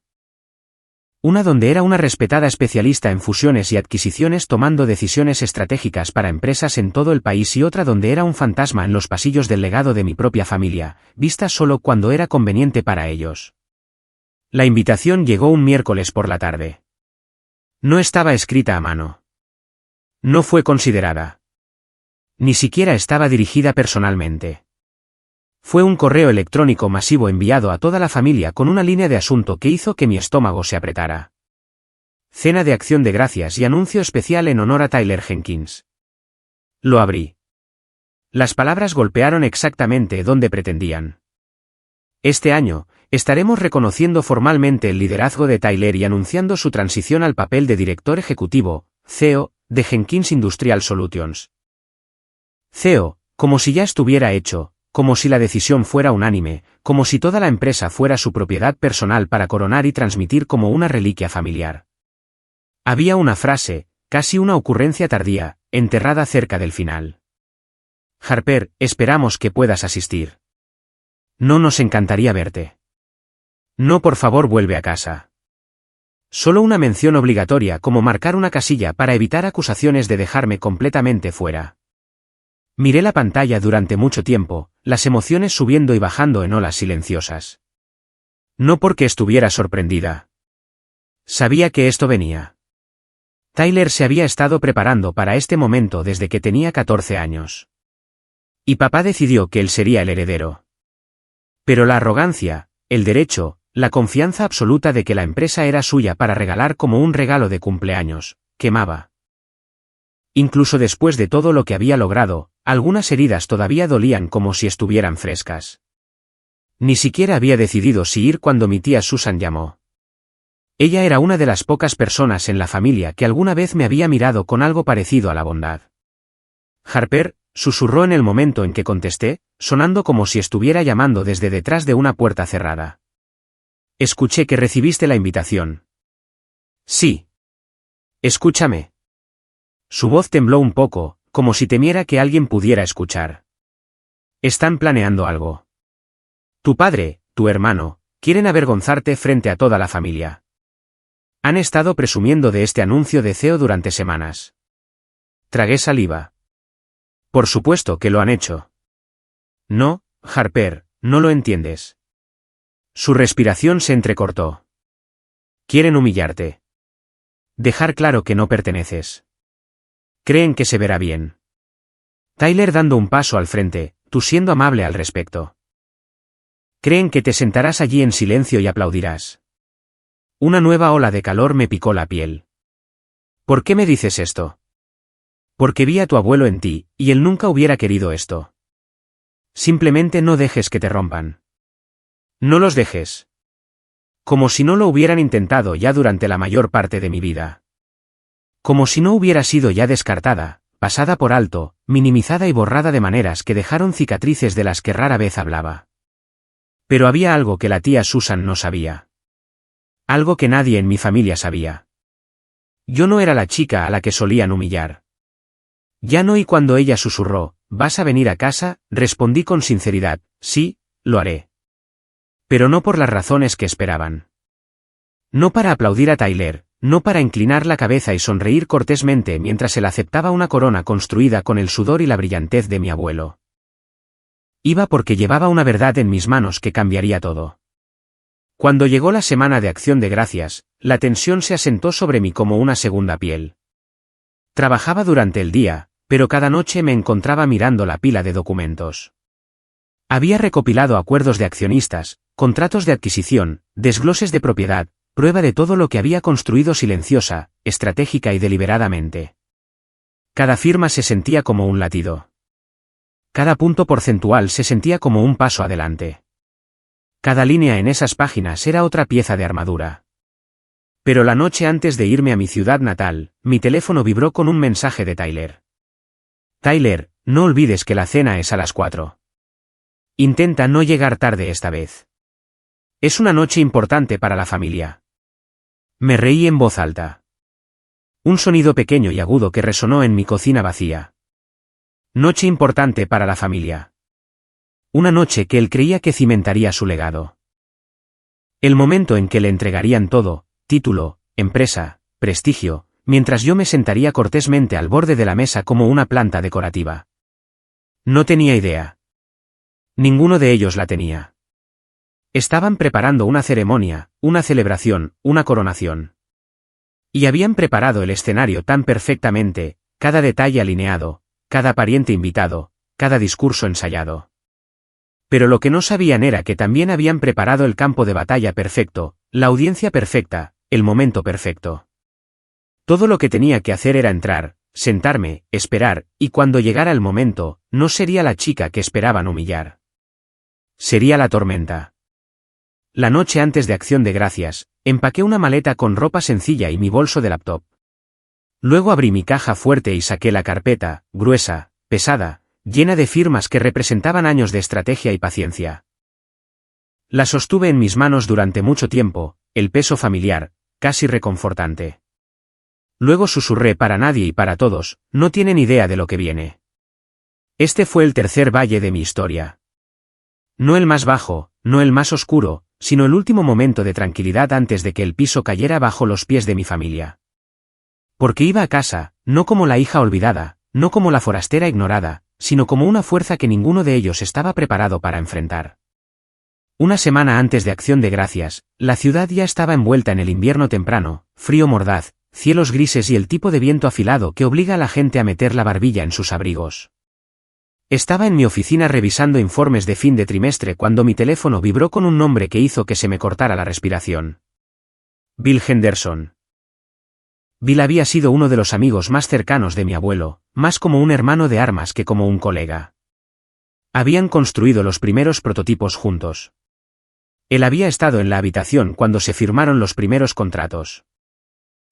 Una donde era una respetada especialista en fusiones y adquisiciones tomando decisiones estratégicas para empresas en todo el país y otra donde era un fantasma en los pasillos del legado de mi propia familia, vista solo cuando era conveniente para ellos. La invitación llegó un miércoles por la tarde. No estaba escrita a mano. No fue considerada. Ni siquiera estaba dirigida personalmente. Fue un correo electrónico masivo enviado a toda la familia con una línea de asunto que hizo que mi estómago se apretara. Cena de acción de gracias y anuncio especial en honor a Tyler Jenkins. Lo abrí. Las palabras golpearon exactamente donde pretendían. Este año, estaremos reconociendo formalmente el liderazgo de Tyler y anunciando su transición al papel de director ejecutivo, CEO, de Jenkins Industrial Solutions. CEO, como si ya estuviera hecho, como si la decisión fuera unánime, como si toda la empresa fuera su propiedad personal para coronar y transmitir como una reliquia familiar. Había una frase, casi una ocurrencia tardía, enterrada cerca del final. Harper, esperamos que puedas asistir. No nos encantaría verte. No, por favor, vuelve a casa. Solo una mención obligatoria como marcar una casilla para evitar acusaciones de dejarme completamente fuera. Miré la pantalla durante mucho tiempo, las emociones subiendo y bajando en olas silenciosas. No porque estuviera sorprendida. Sabía que esto venía. Tyler se había estado preparando para este momento desde que tenía 14 años. Y papá decidió que él sería el heredero. Pero la arrogancia, el derecho, la confianza absoluta de que la empresa era suya para regalar como un regalo de cumpleaños, quemaba. Incluso después de todo lo que había logrado, algunas heridas todavía dolían como si estuvieran frescas. Ni siquiera había decidido si ir cuando mi tía Susan llamó. Ella era una de las pocas personas en la familia que alguna vez me había mirado con algo parecido a la bondad. Harper, susurró en el momento en que contesté, sonando como si estuviera llamando desde detrás de una puerta cerrada. Escuché que recibiste la invitación. Sí. Escúchame. Su voz tembló un poco, como si temiera que alguien pudiera escuchar. Están planeando algo. Tu padre, tu hermano, quieren avergonzarte frente a toda la familia. Han estado presumiendo de este anuncio de CEO durante semanas. Tragué saliva. Por supuesto que lo han hecho. No, Harper, no lo entiendes. Su respiración se entrecortó. Quieren humillarte. Dejar claro que no perteneces. Creen que se verá bien. Tyler dando un paso al frente, tú siendo amable al respecto. Creen que te sentarás allí en silencio y aplaudirás. Una nueva ola de calor me picó la piel. ¿Por qué me dices esto? Porque vi a tu abuelo en ti, y él nunca hubiera querido esto. Simplemente no dejes que te rompan. No los dejes. Como si no lo hubieran intentado ya durante la mayor parte de mi vida. Como si no hubiera sido ya descartada, pasada por alto, minimizada y borrada de maneras que dejaron cicatrices de las que rara vez hablaba. Pero había algo que la tía Susan no sabía. Algo que nadie en mi familia sabía. Yo no era la chica a la que solían humillar. Ya no, y cuando ella susurró, ¿vas a venir a casa?, respondí con sinceridad, sí, lo haré. Pero no por las razones que esperaban. No para aplaudir a Tyler, no para inclinar la cabeza y sonreír cortésmente mientras él aceptaba una corona construida con el sudor y la brillantez de mi abuelo. Iba porque llevaba una verdad en mis manos que cambiaría todo. Cuando llegó la semana de Acción de Gracias, la tensión se asentó sobre mí como una segunda piel. Trabajaba durante el día, pero cada noche me encontraba mirando la pila de documentos. Había recopilado acuerdos de accionistas, contratos de adquisición, desgloses de propiedad, prueba de todo lo que había construido silenciosa, estratégica y deliberadamente. Cada firma se sentía como un latido. Cada punto porcentual se sentía como un paso adelante. Cada línea en esas páginas era otra pieza de armadura. Pero la noche antes de irme a mi ciudad natal, mi teléfono vibró con un mensaje de Tyler. Tyler, no olvides que la cena es a las 4. Intenta no llegar tarde esta vez. Es una noche importante para la familia. Me reí en voz alta. Un sonido pequeño y agudo que resonó en mi cocina vacía. Noche importante para la familia. Una noche que él creía que cimentaría su legado. El momento en que le entregarían todo, título, empresa, prestigio, mientras yo me sentaría cortésmente al borde de la mesa como una planta decorativa. No tenía idea. Ninguno de ellos la tenía. Estaban preparando una ceremonia, una celebración, una coronación. Y habían preparado el escenario tan perfectamente, cada detalle alineado, cada pariente invitado, cada discurso ensayado. Pero lo que no sabían era que también habían preparado el campo de batalla perfecto, la audiencia perfecta, el momento perfecto. Todo lo que tenía que hacer era entrar, sentarme, esperar, y cuando llegara el momento, no sería la chica que esperaban humillar. Sería la tormenta. La noche antes de Acción de Gracias, empaqué una maleta con ropa sencilla y mi bolso de laptop. Luego abrí mi caja fuerte y saqué la carpeta, gruesa, pesada, llena de firmas que representaban años de estrategia y paciencia. La sostuve en mis manos durante mucho tiempo, el peso familiar, casi reconfortante. Luego susurré para nadie y para todos, no tienen idea de lo que viene. Este fue el tercer valle de mi historia. No el más bajo, no el más oscuro, sino el último momento de tranquilidad antes de que el piso cayera bajo los pies de mi familia. Porque iba a casa, no como la hija olvidada, no como la forastera ignorada, sino como una fuerza que ninguno de ellos estaba preparado para enfrentar. Una semana antes de Acción de Gracias, la ciudad ya estaba envuelta en el invierno temprano, frío mordaz, cielos grises y el tipo de viento afilado que obliga a la gente a meter la barbilla en sus abrigos. Estaba en mi oficina revisando informes de fin de trimestre cuando mi teléfono vibró con un nombre que hizo que se me cortara la respiración. Bill Henderson. Bill había sido uno de los amigos más cercanos de mi abuelo, más como un hermano de armas que como un colega. Habían construido los primeros prototipos juntos. Él había estado en la habitación cuando se firmaron los primeros contratos.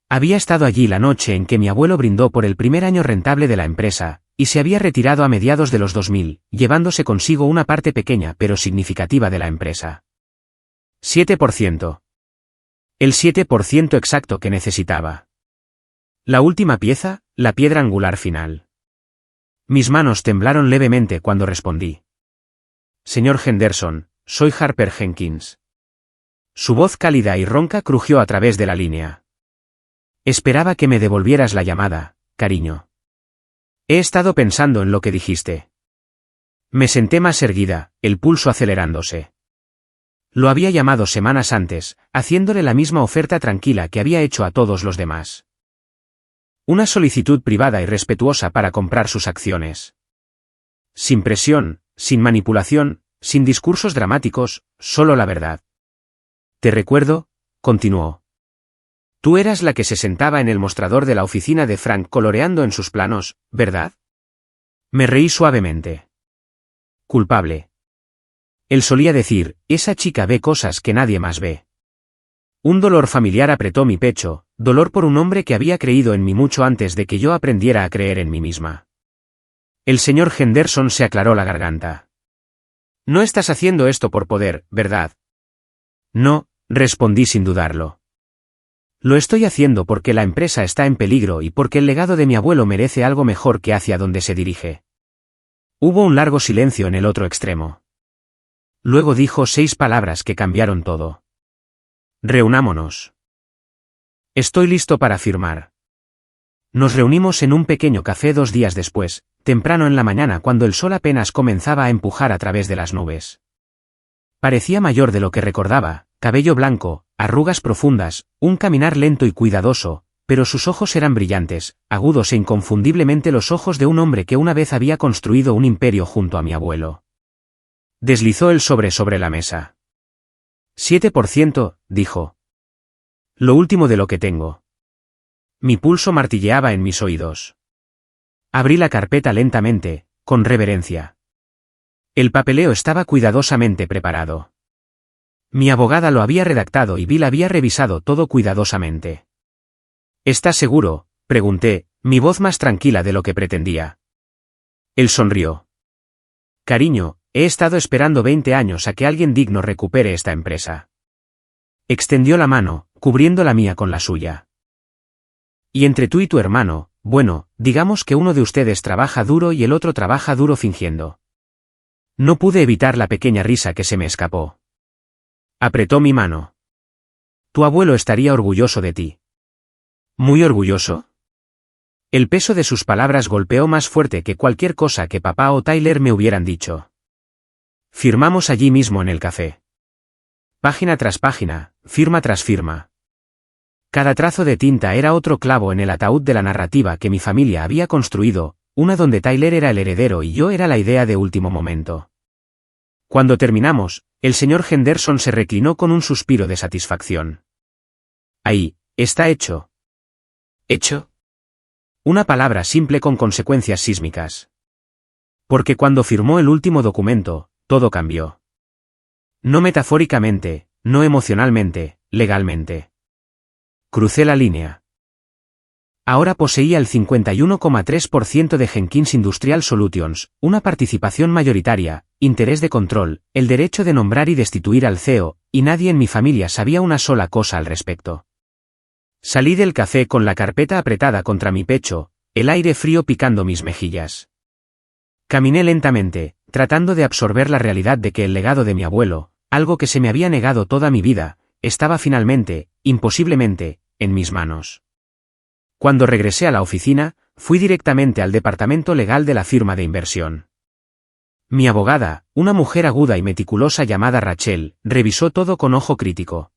Había estado allí la noche en que mi abuelo brindó por el primer año rentable de la empresa, y se había retirado a mediados de los 2000, llevándose consigo una parte pequeña pero significativa de la empresa. 7%. El 7% exacto que necesitaba. La última pieza, la piedra angular final. Mis manos temblaron levemente cuando respondí. Señor Henderson, soy Harper Jenkins. Su voz cálida y ronca crujió a través de la línea. Esperaba que me devolvieras la llamada, cariño. He estado pensando en lo que dijiste. Me senté más erguida, el pulso acelerándose. Lo había llamado semanas antes, haciéndole la misma oferta tranquila que había hecho a todos los demás. Una solicitud privada y respetuosa para comprar sus acciones. Sin presión, sin manipulación, sin discursos dramáticos, solo la verdad. Te recuerdo, continuó. Tú eras la que se sentaba en el mostrador de la oficina de Frank coloreando en sus planos, ¿verdad? Me reí suavemente. Culpable. Él solía decir, esa chica ve cosas que nadie más ve. Un dolor familiar apretó mi pecho, dolor por un hombre que había creído en mí mucho antes de que yo aprendiera a creer en mí misma. El señor Henderson se aclaró la garganta. No estás haciendo esto por poder, ¿verdad? No, respondí sin dudarlo. Lo estoy haciendo porque la empresa está en peligro y porque el legado de mi abuelo merece algo mejor que hacia donde se dirige. Hubo un largo silencio en el otro extremo. Luego dijo 6 palabras que cambiaron todo. Reunámonos. Estoy listo para firmar. Nos reunimos en un pequeño café 2 días después, temprano en la mañana cuando el sol apenas comenzaba a empujar a través de las nubes. Parecía mayor de lo que recordaba, cabello blanco, arrugas profundas, un caminar lento y cuidadoso, pero sus ojos eran brillantes, agudos e inconfundiblemente los ojos de un hombre que una vez había construido un imperio junto a mi abuelo. Deslizó el sobre la mesa. 7%, dijo. Lo último de lo que tengo. Mi pulso martilleaba en mis oídos. Abrí la carpeta lentamente, con reverencia. El papeleo estaba cuidadosamente preparado. Mi abogada lo había redactado y Bill había revisado todo cuidadosamente. ¿Estás seguro?, pregunté, mi voz más tranquila de lo que pretendía. Él sonrió. Cariño, he estado esperando 20 años a que alguien digno recupere esta empresa. Extendió la mano, cubriendo la mía con la suya. Y entre tú y tu hermano, bueno, digamos que uno de ustedes trabaja duro y el otro trabaja duro fingiendo. No pude evitar la pequeña risa que se me escapó. Apretó mi mano. Tu abuelo estaría orgulloso de ti. ¿Muy orgulloso? El peso de sus palabras golpeó más fuerte que cualquier cosa que papá o Tyler me hubieran dicho. Firmamos allí mismo en el café. Página tras página, firma tras firma. Cada trazo de tinta era otro clavo en el ataúd de la narrativa que mi familia había construido, una donde Tyler era el heredero y yo era la idea de último momento. Cuando terminamos, el señor Henderson se reclinó con un suspiro de satisfacción. Ahí, está hecho. ¿Hecho? Una palabra simple con consecuencias sísmicas. Porque cuando firmó el último documento, todo cambió. No metafóricamente, no emocionalmente, legalmente. Crucé la línea. Ahora poseía el 51,3% de Jenkins Industrial Solutions, una participación mayoritaria, interés de control, el derecho de nombrar y destituir al CEO, y nadie en mi familia sabía una sola cosa al respecto. Salí del café con la carpeta apretada contra mi pecho, el aire frío picando mis mejillas. Caminé lentamente, tratando de absorber la realidad de que el legado de mi abuelo, algo que se me había negado toda mi vida, estaba finalmente, imposiblemente, en mis manos. Cuando regresé a la oficina, fui directamente al departamento legal de la firma de inversión. Mi abogada, una mujer aguda y meticulosa llamada Rachel, revisó todo con ojo crítico.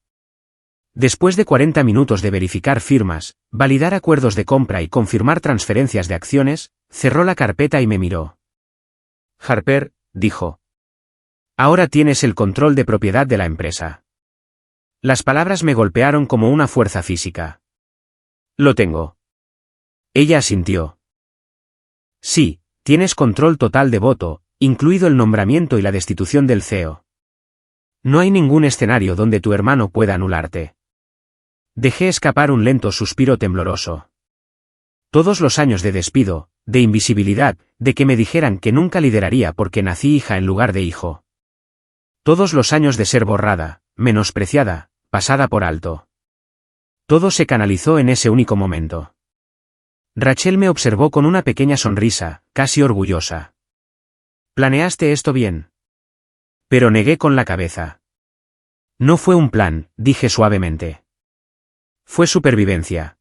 Después de 40 minutos de verificar firmas, validar acuerdos de compra y confirmar transferencias de acciones, cerró la carpeta y me miró. Harper, dijo. Ahora tienes el control de propiedad de la empresa. Las palabras me golpearon como una fuerza física. Lo tengo. Ella asintió. Sí, tienes control total de voto, incluido el nombramiento y la destitución del CEO. No hay ningún escenario donde tu hermano pueda anularte. Dejé escapar un lento suspiro tembloroso. Todos los años de despido, de invisibilidad, de que me dijeran que nunca lideraría porque nací hija en lugar de hijo. Todos los años de ser borrada, menospreciada, pasada por alto. Todo se canalizó en ese único momento. Rachel me observó con una pequeña sonrisa, casi orgullosa. ¿Planeaste esto bien? Pero negué con la cabeza. No fue un plan, dije suavemente. Fue supervivencia.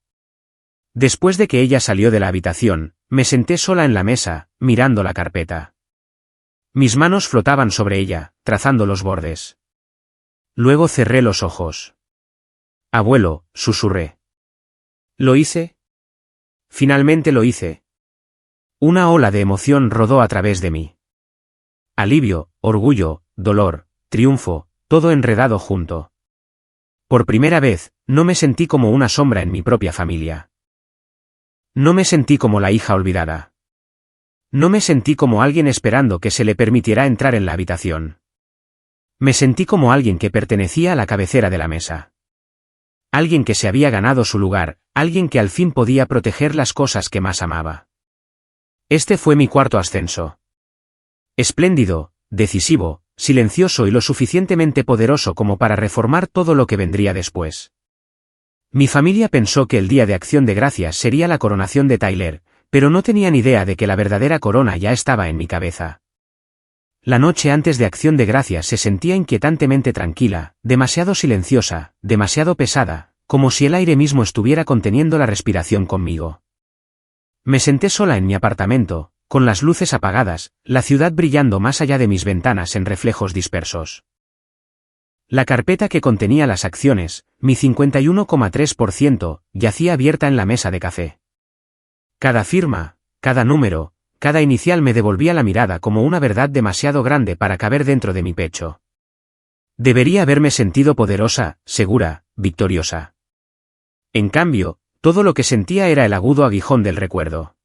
Después de que ella salió de la habitación, me senté sola en la mesa, mirando la carpeta. Mis manos flotaban sobre ella, trazando los bordes. Luego cerré los ojos. Abuelo, susurré. ¿Lo hice? Finalmente lo hice. Una ola de emoción rodó a través de mí. Alivio, orgullo, dolor, triunfo, todo enredado junto. Por primera vez, no me sentí como una sombra en mi propia familia. No me sentí como la hija olvidada. No me sentí como alguien esperando que se le permitiera entrar en la habitación. Me sentí como alguien que pertenecía a la cabecera de la mesa. Alguien que se había ganado su lugar, alguien que al fin podía proteger las cosas que más amaba. Este fue mi cuarto ascenso. Espléndido, decisivo, silencioso y lo suficientemente poderoso como para reformar todo lo que vendría después. Mi familia pensó que el día de Acción de Gracias sería la coronación de Tyler, pero no tenían idea de que la verdadera corona ya estaba en mi cabeza. La noche antes de Acción de Gracias se sentía inquietantemente tranquila, demasiado silenciosa, demasiado pesada, como si el aire mismo estuviera conteniendo la respiración conmigo. Me senté sola en mi apartamento, con las luces apagadas, la ciudad brillando más allá de mis ventanas en reflejos dispersos. La carpeta que contenía las acciones, mi 51,3%, yacía abierta en la mesa de café. Cada firma, cada número, cada inicial me devolvía la mirada como una verdad demasiado grande para caber dentro de mi pecho. Debería haberme sentido poderosa, segura, victoriosa. En cambio, todo lo que sentía era el agudo aguijón del recuerdo.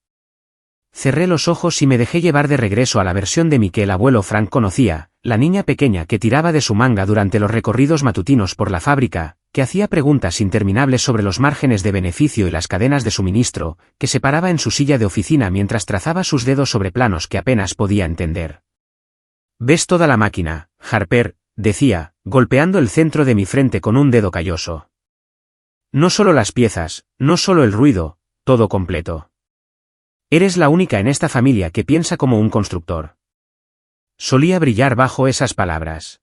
Cerré los ojos y me dejé llevar de regreso a la versión de mí que el abuelo Frank conocía, la niña pequeña que tiraba de su manga durante los recorridos matutinos por la fábrica, que hacía preguntas interminables sobre los márgenes de beneficio y las cadenas de suministro, que se paraba en su silla de oficina mientras trazaba sus dedos sobre planos que apenas podía entender. «¿Ves toda la máquina, Harper?», decía, golpeando el centro de mi frente con un dedo calloso. «No solo las piezas, no solo el ruido, todo completo. Eres la única en esta familia que piensa como un constructor». Solía brillar bajo esas palabras.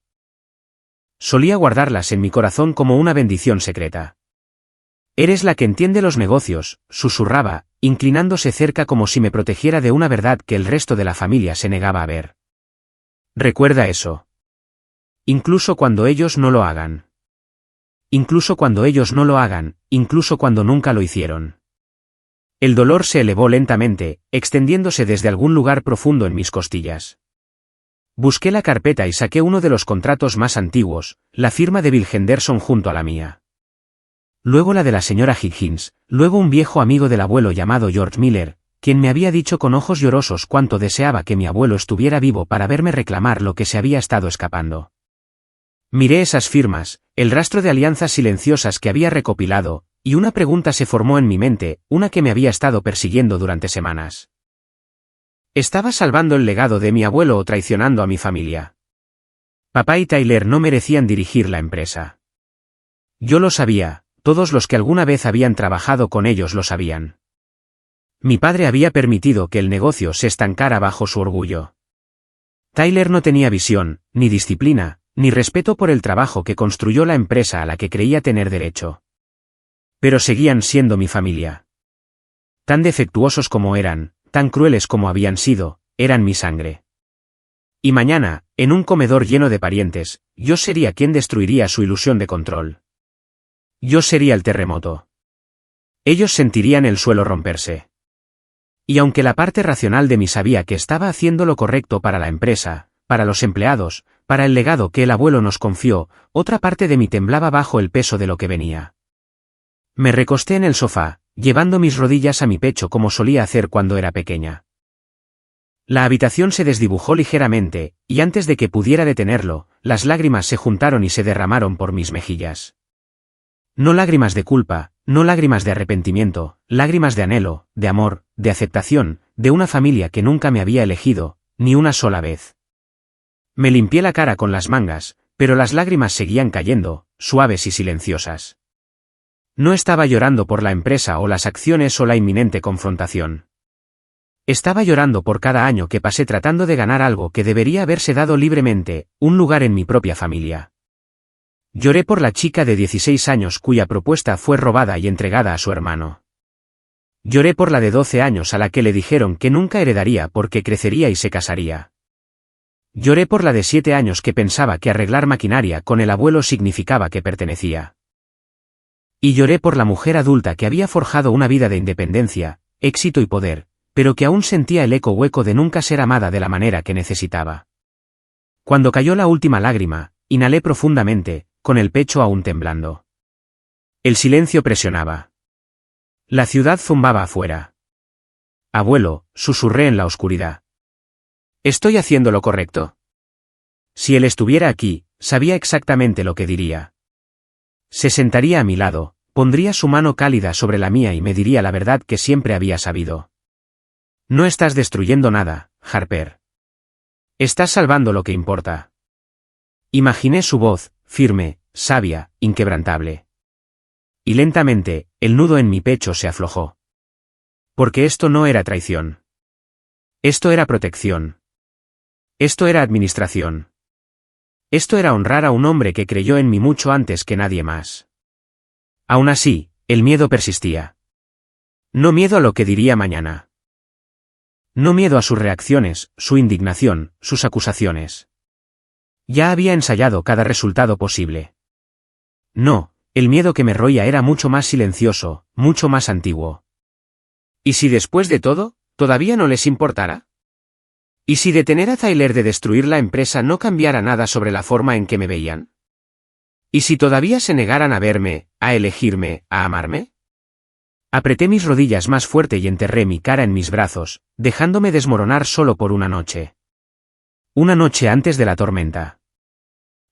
Solía guardarlas en mi corazón como una bendición secreta. «Eres la que entiende los negocios», susurraba, inclinándose cerca como si me protegiera de una verdad que el resto de la familia se negaba a ver. «Recuerda eso. Incluso cuando ellos no lo hagan. Incluso cuando ellos no lo hagan, incluso cuando nunca lo hicieron». El dolor se elevó lentamente, extendiéndose desde algún lugar profundo en mis costillas. Busqué la carpeta y saqué uno de los contratos más antiguos, la firma de Bill Henderson junto a la mía. Luego la de la señora Higgins, luego un viejo amigo del abuelo llamado George Miller, quien me había dicho con ojos llorosos cuánto deseaba que mi abuelo estuviera vivo para verme reclamar lo que se había estado escapando. Miré esas firmas, el rastro de alianzas silenciosas que había recopilado, y una pregunta se formó en mi mente, una que me había estado persiguiendo durante semanas. ¿Estaba salvando el legado de mi abuelo o traicionando a mi familia? Papá y Tyler no merecían dirigir la empresa. Yo lo sabía, todos los que alguna vez habían trabajado con ellos lo sabían. Mi padre había permitido que el negocio se estancara bajo su orgullo. Tyler no tenía visión, ni disciplina, ni respeto por el trabajo que construyó la empresa a la que creía tener derecho. Pero seguían siendo mi familia. Tan defectuosos como eran, tan crueles como habían sido, eran mi sangre. Y mañana, en un comedor lleno de parientes, yo sería quien destruiría su ilusión de control. Yo sería el terremoto. Ellos sentirían el suelo romperse. Y aunque la parte racional de mí sabía que estaba haciendo lo correcto para la empresa, para los empleados, para el legado que el abuelo nos confió, otra parte de mí temblaba bajo el peso de lo que venía. Me recosté en el sofá, llevando mis rodillas a mi pecho como solía hacer cuando era pequeña. La habitación se desdibujó ligeramente, y antes de que pudiera detenerlo, las lágrimas se juntaron y se derramaron por mis mejillas. No lágrimas de culpa, no lágrimas de arrepentimiento, lágrimas de anhelo, de amor, de aceptación, de una familia que nunca me había elegido, ni una sola vez. Me limpié la cara con las mangas, pero las lágrimas seguían cayendo, suaves y silenciosas. No estaba llorando por la empresa o las acciones o la inminente confrontación. Estaba llorando por cada año que pasé tratando de ganar algo que debería haberse dado libremente, un lugar en mi propia familia. Lloré por la chica de 16 años cuya propuesta fue robada y entregada a su hermano. Lloré por la de 12 años a la que le dijeron que nunca heredaría porque crecería y se casaría. Lloré por la de 7 años que pensaba que arreglar maquinaria con el abuelo significaba que pertenecía. Y lloré por la mujer adulta que había forjado una vida de independencia, éxito y poder, pero que aún sentía el eco hueco de nunca ser amada de la manera que necesitaba. Cuando cayó la última lágrima, inhalé profundamente, con el pecho aún temblando. El silencio presionaba. La ciudad zumbaba afuera. Abuelo, susurré en la oscuridad. ¿Estoy haciendo lo correcto? Si él estuviera aquí, sabía exactamente lo que diría. Se sentaría a mi lado, pondría su mano cálida sobre la mía y me diría la verdad que siempre había sabido. No estás destruyendo nada, Harper. Estás salvando lo que importa. Imaginé su voz, firme, sabia, inquebrantable. Y lentamente, el nudo en mi pecho se aflojó. Porque esto no era traición. Esto era protección. Esto era administración. Esto era honrar a un hombre que creyó en mí mucho antes que nadie más. Aún así, el miedo persistía. No miedo a lo que diría mañana. No miedo a sus reacciones, su indignación, sus acusaciones. Ya había ensayado cada resultado posible. No, el miedo que me roía era mucho más silencioso, mucho más antiguo. ¿Y si después de todo, todavía no les importara? ¿Y si detener a Tyler de destruir la empresa no cambiara nada sobre la forma en que me veían? ¿Y si todavía se negaran a verme, a elegirme, a amarme? Apreté mis rodillas más fuerte y enterré mi cara en mis brazos, dejándome desmoronar solo por una noche. Una noche antes de la tormenta.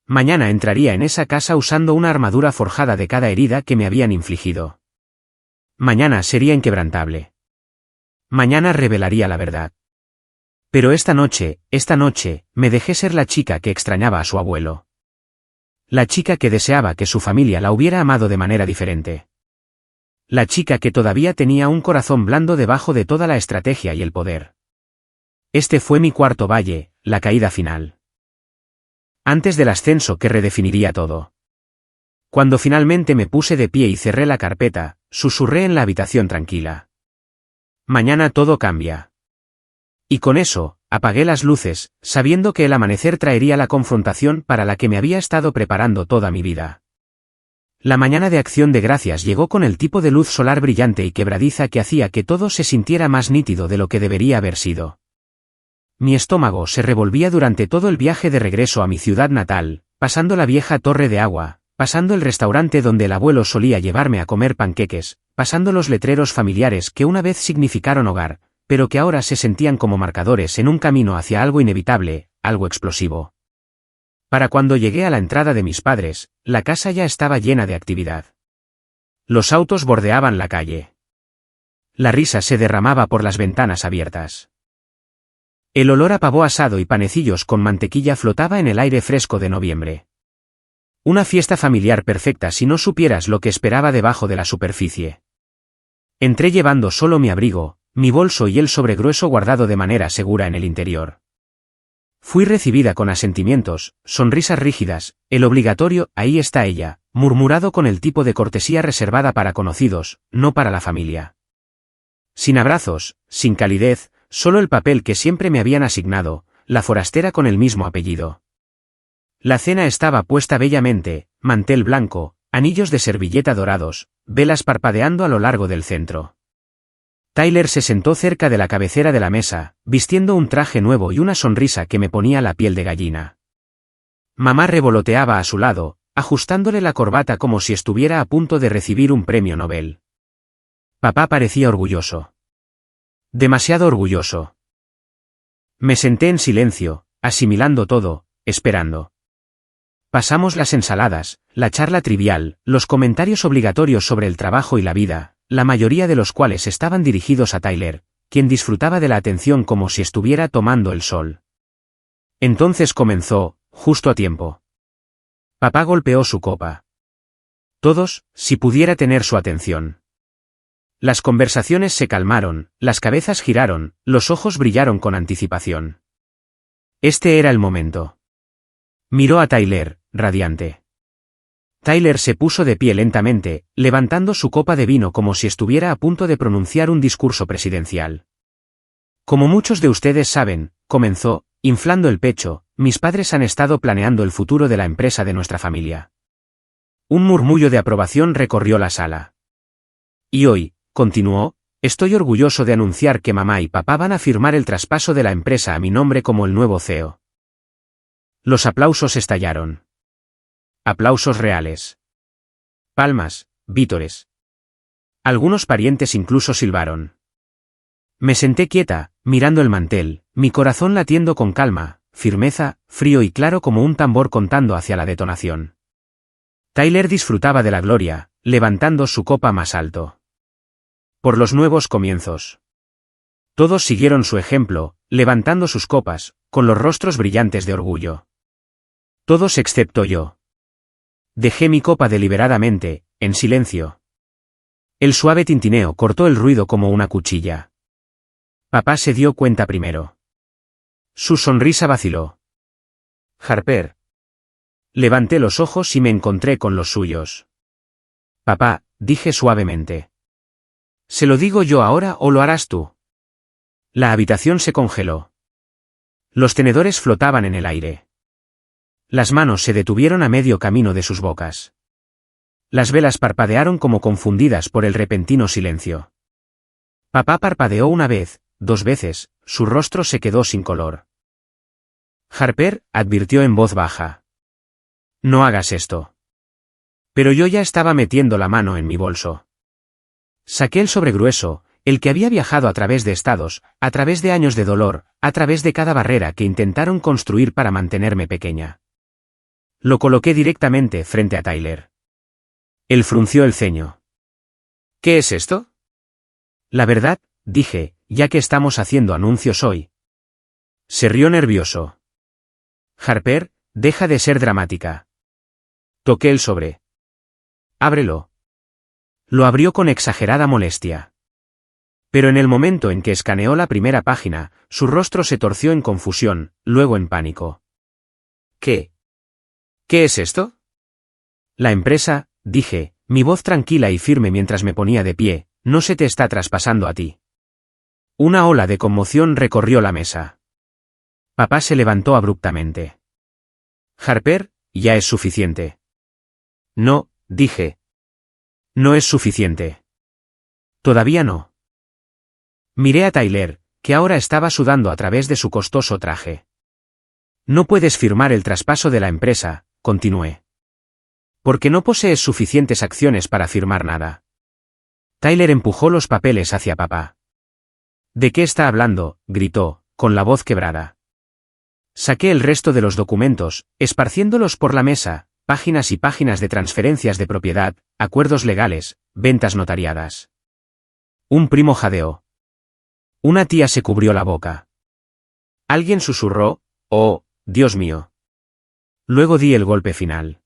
Mañana entraría en esa casa usando una armadura forjada de cada herida que me habían infligido. Mañana sería inquebrantable. Mañana revelaría la verdad. Pero esta noche, me dejé ser la chica que extrañaba a su abuelo. La chica que deseaba que su familia la hubiera amado de manera diferente. La chica que todavía tenía un corazón blando debajo de toda la estrategia y el poder. Este fue mi cuarto valle, la caída final. Antes del ascenso que redefiniría todo. Cuando finalmente me puse de pie y cerré la carpeta, susurré en la habitación tranquila. Mañana todo cambia. Y con eso, apagué las luces, sabiendo que el amanecer traería la confrontación para la que me había estado preparando toda mi vida. La mañana de Acción de Gracias llegó con el tipo de luz solar brillante y quebradiza que hacía que todo se sintiera más nítido de lo que debería haber sido. Mi estómago se revolvía durante todo el viaje de regreso a mi ciudad natal, pasando la vieja torre de agua, pasando el restaurante donde el abuelo solía llevarme a comer panqueques, pasando los letreros familiares que una vez significaron hogar, pero que ahora se sentían como marcadores en un camino hacia algo inevitable, algo explosivo. Para cuando llegué a la entrada de mis padres, la casa ya estaba llena de actividad. Los autos bordeaban la calle. La risa se derramaba por las ventanas abiertas. El olor a pavo asado y panecillos con mantequilla flotaba en el aire fresco de noviembre. Una fiesta familiar perfecta si no supieras lo que esperaba debajo de la superficie. Entré llevando solo mi abrigo, mi bolso y el sobregrueso guardado de manera segura en el interior. Fui recibida con asentimientos, sonrisas rígidas, el obligatorio «ahí está ella», murmurado con el tipo de cortesía reservada para conocidos, no para la familia. Sin abrazos, sin calidez, solo el papel que siempre me habían asignado, la forastera con el mismo apellido. La cena estaba puesta bellamente, mantel blanco, anillos de servilleta dorados, velas parpadeando a lo largo del centro. Tyler se sentó cerca de la cabecera de la mesa, vistiendo un traje nuevo y una sonrisa que me ponía la piel de gallina. Mamá revoloteaba a su lado, ajustándole la corbata como si estuviera a punto de recibir un premio Nobel. Papá parecía orgulloso. Demasiado orgulloso. Me senté en silencio, asimilando todo, esperando. Pasamos las ensaladas, la charla trivial, los comentarios obligatorios sobre el trabajo y la vida, la mayoría de los cuales estaban dirigidos a Tyler, quien disfrutaba de la atención como si estuviera tomando el sol. Entonces comenzó, justo a tiempo. Papá golpeó su copa. Todos, si pudiera tener su atención. Las conversaciones se calmaron, las cabezas giraron, los ojos brillaron con anticipación. Este era el momento. Miró a Tyler, radiante. Tyler se puso de pie lentamente, levantando su copa de vino como si estuviera a punto de pronunciar un discurso presidencial. Como muchos de ustedes saben, comenzó, inflando el pecho, mis padres han estado planeando el futuro de la empresa de nuestra familia. Un murmullo de aprobación recorrió la sala. Y hoy, continuó, estoy orgulloso de anunciar que mamá y papá van a firmar el traspaso de la empresa a mi nombre como el nuevo CEO. Los aplausos estallaron. Aplausos reales. Palmas, vítores. Algunos parientes incluso silbaron. Me senté quieta, mirando el mantel, mi corazón latiendo con calma, firmeza, frío y claro como un tambor contando hacia la detonación. Tyler disfrutaba de la gloria, levantando su copa más alto. Por los nuevos comienzos. Todos siguieron su ejemplo, levantando sus copas, con los rostros brillantes de orgullo. Todos excepto yo. Dejé mi copa deliberadamente, en silencio. El suave tintineo cortó el ruido como una cuchilla. Papá se dio cuenta primero. Su sonrisa vaciló. Harper. Levanté los ojos y me encontré con los suyos. Papá, dije suavemente. ¿Se lo digo yo ahora o lo harás tú? La habitación se congeló. Los tenedores flotaban en el aire. Las manos se detuvieron a medio camino de sus bocas. Las velas parpadearon como confundidas por el repentino silencio. Papá parpadeó una vez, 2 veces, su rostro se quedó sin color. Harper, advirtió en voz baja. No hagas esto. Pero yo ya estaba metiendo la mano en mi bolso. Saqué el sobre grueso, el que había viajado a través de estados, a través de años de dolor, a través de cada barrera que intentaron construir para mantenerme pequeña. Lo coloqué directamente frente a Tyler. Él frunció el ceño. ¿Qué es esto? La verdad, dije, ya que estamos haciendo anuncios hoy. Se rió nervioso. Harper, deja de ser dramática. Toqué el sobre. Ábrelo. Lo abrió con exagerada molestia. Pero en el momento en que escaneó la primera página, su rostro se torció en confusión, luego en pánico. ¿Qué? ¿Qué es esto? La empresa, dije, mi voz tranquila y firme mientras me ponía de pie, no se te está traspasando a ti. Una ola de conmoción recorrió la mesa. Papá se levantó abruptamente. Harper, ya es suficiente. No, dije. No es suficiente. Todavía no. Miré a Tyler, que ahora estaba sudando a través de su costoso traje. No puedes firmar el traspaso de la empresa, continué. Porque no posees suficientes acciones para firmar nada. Tyler empujó los papeles hacia papá. ¿De qué está hablando?, gritó, con la voz quebrada. Saqué el resto de los documentos, esparciéndolos por la mesa, páginas y páginas de transferencias de propiedad, acuerdos legales, ventas notariadas. Un primo jadeó. Una tía se cubrió la boca. Alguien susurró, «Oh, Dios mío». Luego di el golpe final.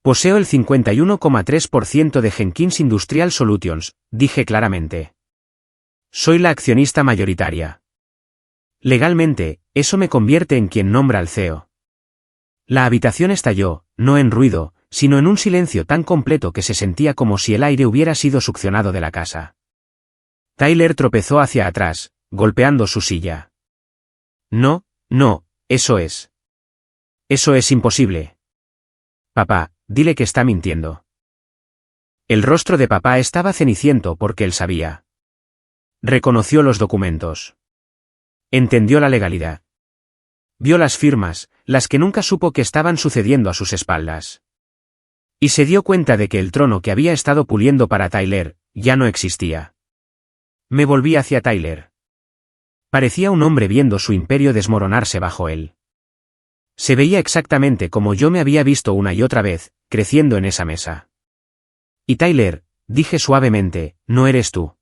Poseo el 51,3% de Jenkins Industrial Solutions, dije claramente. Soy la accionista mayoritaria. Legalmente, eso me convierte en quien nombra al CEO. La habitación estalló, no en ruido, sino en un silencio tan completo que se sentía como si el aire hubiera sido succionado de la casa. Tyler tropezó hacia atrás, golpeando su silla. No, no, eso es. Eso es imposible. Papá, dile que está mintiendo. El rostro de papá estaba ceniciento porque él sabía. Reconoció los documentos. Entendió la legalidad. Vio las firmas, las que nunca supo que estaban sucediendo a sus espaldas. Y se dio cuenta de que el trono que había estado puliendo para Tyler, ya no existía. Me volví hacia Tyler. Parecía un hombre viendo su imperio desmoronarse bajo él. Se veía exactamente como yo me había visto una y otra vez, creciendo en esa mesa. Y Tyler, dije suavemente, no eres tú.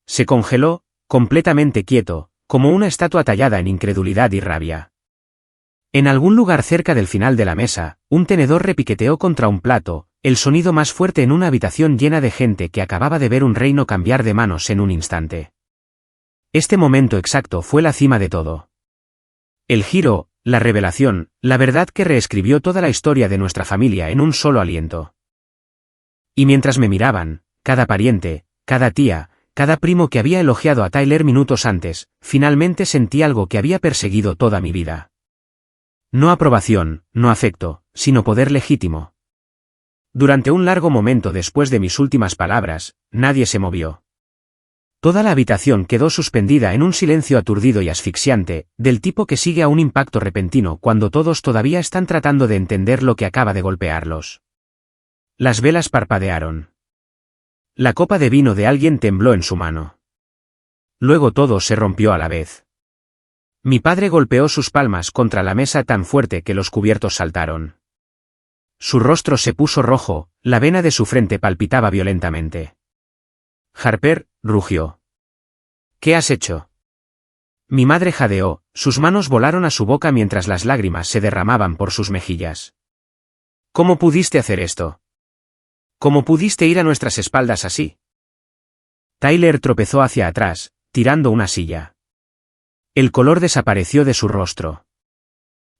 Se congeló, completamente quieto, como una estatua tallada en incredulidad y rabia. En algún lugar cerca del final de la mesa, un tenedor repiqueteó contra un plato, el sonido más fuerte en una habitación llena de gente que acababa de ver un reino cambiar de manos en un instante. Este momento exacto fue la cima de todo. El giro, la revelación, la verdad que reescribió toda la historia de nuestra familia en un solo aliento. Y mientras me miraban, cada pariente, cada tía, cada primo que había elogiado a Tyler minutos antes, finalmente sentí algo que había perseguido toda mi vida. No aprobación, no afecto, sino poder legítimo. Durante un largo momento después de mis últimas palabras, nadie se movió. Toda la habitación quedó suspendida en un silencio aturdido y asfixiante, del tipo que sigue a un impacto repentino cuando todos todavía están tratando de entender lo que acaba de golpearlos. Las velas parpadearon. La copa de vino de alguien tembló en su mano. Luego todo se rompió a la vez. Mi padre golpeó sus palmas contra la mesa tan fuerte que los cubiertos saltaron. Su rostro se puso rojo, la vena de su frente palpitaba violentamente. Harper, rugió. ¿Qué has hecho? Mi madre jadeó, sus manos volaron a su boca mientras las lágrimas se derramaban por sus mejillas. ¿Cómo pudiste hacer esto? ¿Cómo pudiste ir a nuestras espaldas así? Tyler tropezó hacia atrás, tirando una silla. El color desapareció de su rostro.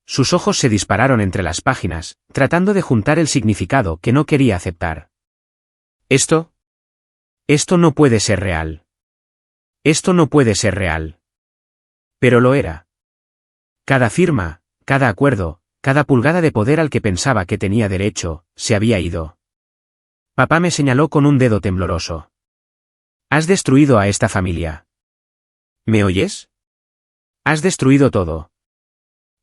Sus ojos se dispararon entre las páginas, tratando de juntar el significado que no quería aceptar. ¿Esto? Esto no puede ser real. Esto no puede ser real. Pero lo era. Cada firma, cada acuerdo, cada pulgada de poder al que pensaba que tenía derecho, se había ido. Papá me señaló con un dedo tembloroso. Has destruido a esta familia. ¿Me oyes? Has destruido todo.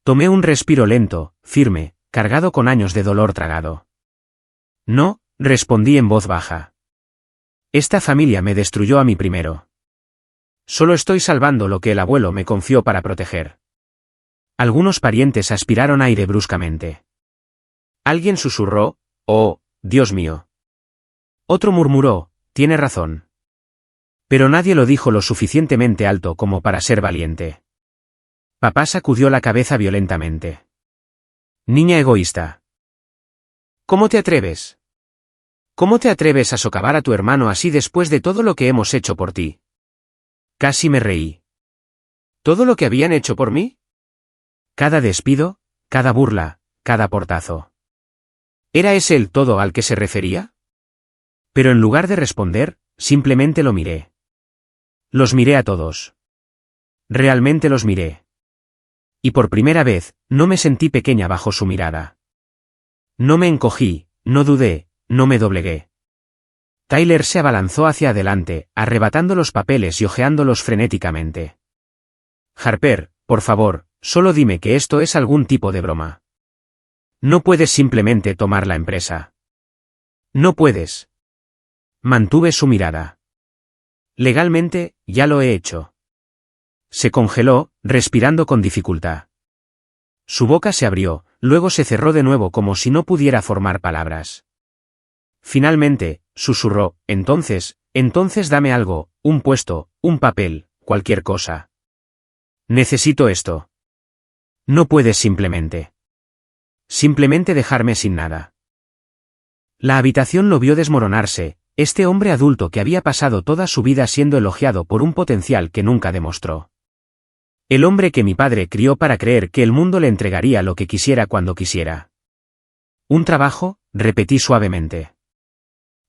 Tomé un respiro lento, firme, cargado con años de dolor tragado. No, respondí en voz baja. Esta familia me destruyó a mí primero. Solo estoy salvando lo que el abuelo me confió para proteger. Algunos parientes aspiraron aire bruscamente. Alguien susurró, «Oh, Dios mío». Otro murmuró, «Tiene razón». Pero nadie lo dijo lo suficientemente alto como para ser valiente. Papá sacudió la cabeza violentamente. «Niña egoísta. ¿Cómo te atreves? ¿Cómo te atreves a socavar a tu hermano así después de todo lo que hemos hecho por ti?» Casi me reí. ¿Todo lo que habían hecho por mí? Cada despido, cada burla, cada portazo. ¿Era ese el todo al que se refería? Pero en lugar de responder, simplemente lo miré. Los miré a todos. Realmente los miré. Y por primera vez, no me sentí pequeña bajo su mirada. No me encogí, no dudé, no me doblegué. Tyler se abalanzó hacia adelante, arrebatando los papeles y hojeándolos frenéticamente. Harper, por favor, solo dime que esto es algún tipo de broma. No puedes simplemente tomar la empresa. No puedes. Mantuve su mirada. Legalmente, ya lo he hecho. Se congeló, respirando con dificultad. Su boca se abrió, luego se cerró de nuevo como si no pudiera formar palabras. Finalmente, susurró, entonces dame algo, un puesto, un papel, cualquier cosa. Necesito esto. No puedes simplemente. Simplemente dejarme sin nada. La habitación lo vio desmoronarse, este hombre adulto que había pasado toda su vida siendo elogiado por un potencial que nunca demostró. El hombre que mi padre crió para creer que el mundo le entregaría lo que quisiera cuando quisiera. ¿Un trabajo?, repetí suavemente.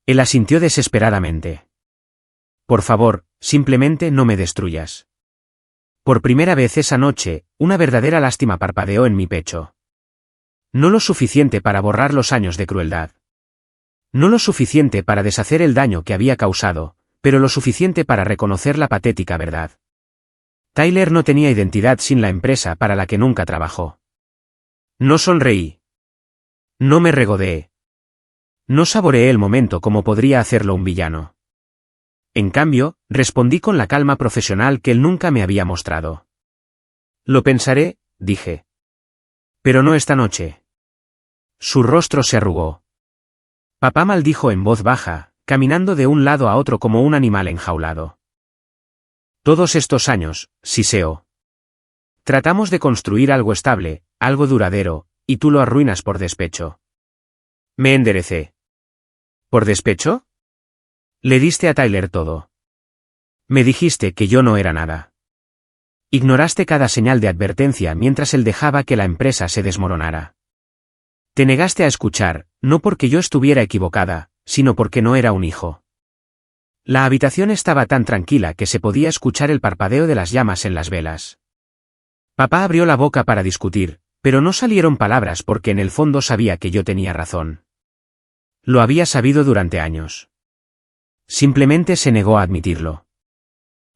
Él asintió desesperadamente. Por favor, simplemente no me destruyas. Por primera vez esa noche, una verdadera lástima parpadeó en mi pecho. No lo suficiente para borrar los años de crueldad. No lo suficiente para deshacer el daño que había causado, pero lo suficiente para reconocer la patética verdad. Tyler no tenía identidad sin la empresa para la que nunca trabajó. No sonreí. No me regodeé. No saboreé el momento como podría hacerlo un villano. En cambio, respondí con la calma profesional que él nunca me había mostrado. Lo pensaré, dije. Pero no esta noche. Su rostro se arrugó. Papá maldijo en voz baja, caminando de un lado a otro como un animal enjaulado. Todos estos años, Siseo. Tratamos de construir algo estable, algo duradero, y tú lo arruinas por despecho. Me enderecé. ¿Por despecho? Le diste a Tyler todo. Me dijiste que yo no era nada. Ignoraste cada señal de advertencia mientras él dejaba que la empresa se desmoronara. Te negaste a escuchar, no porque yo estuviera equivocada, sino porque no era un hijo. La habitación estaba tan tranquila que se podía escuchar el parpadeo de las llamas en las velas. Papá abrió la boca para discutir, pero no salieron palabras porque en el fondo sabía que yo tenía razón. Lo había sabido durante años. Simplemente se negó a admitirlo.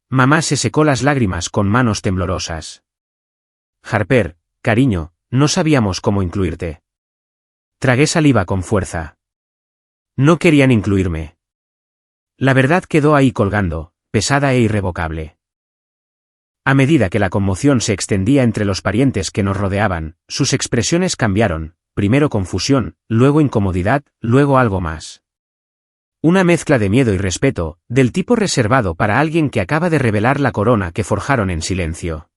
Mamá se secó las lágrimas con manos temblorosas. Harper, cariño, no sabíamos cómo incluirte. Tragué saliva con fuerza. No querían incluirme. La verdad quedó ahí colgando, pesada e irrevocable. A medida que la conmoción se extendía entre los parientes que nos rodeaban, sus expresiones cambiaron, primero confusión, luego incomodidad, luego algo más. Una mezcla de miedo y respeto, del tipo reservado para alguien que acaba de revelar la corona que forjaron en silencio.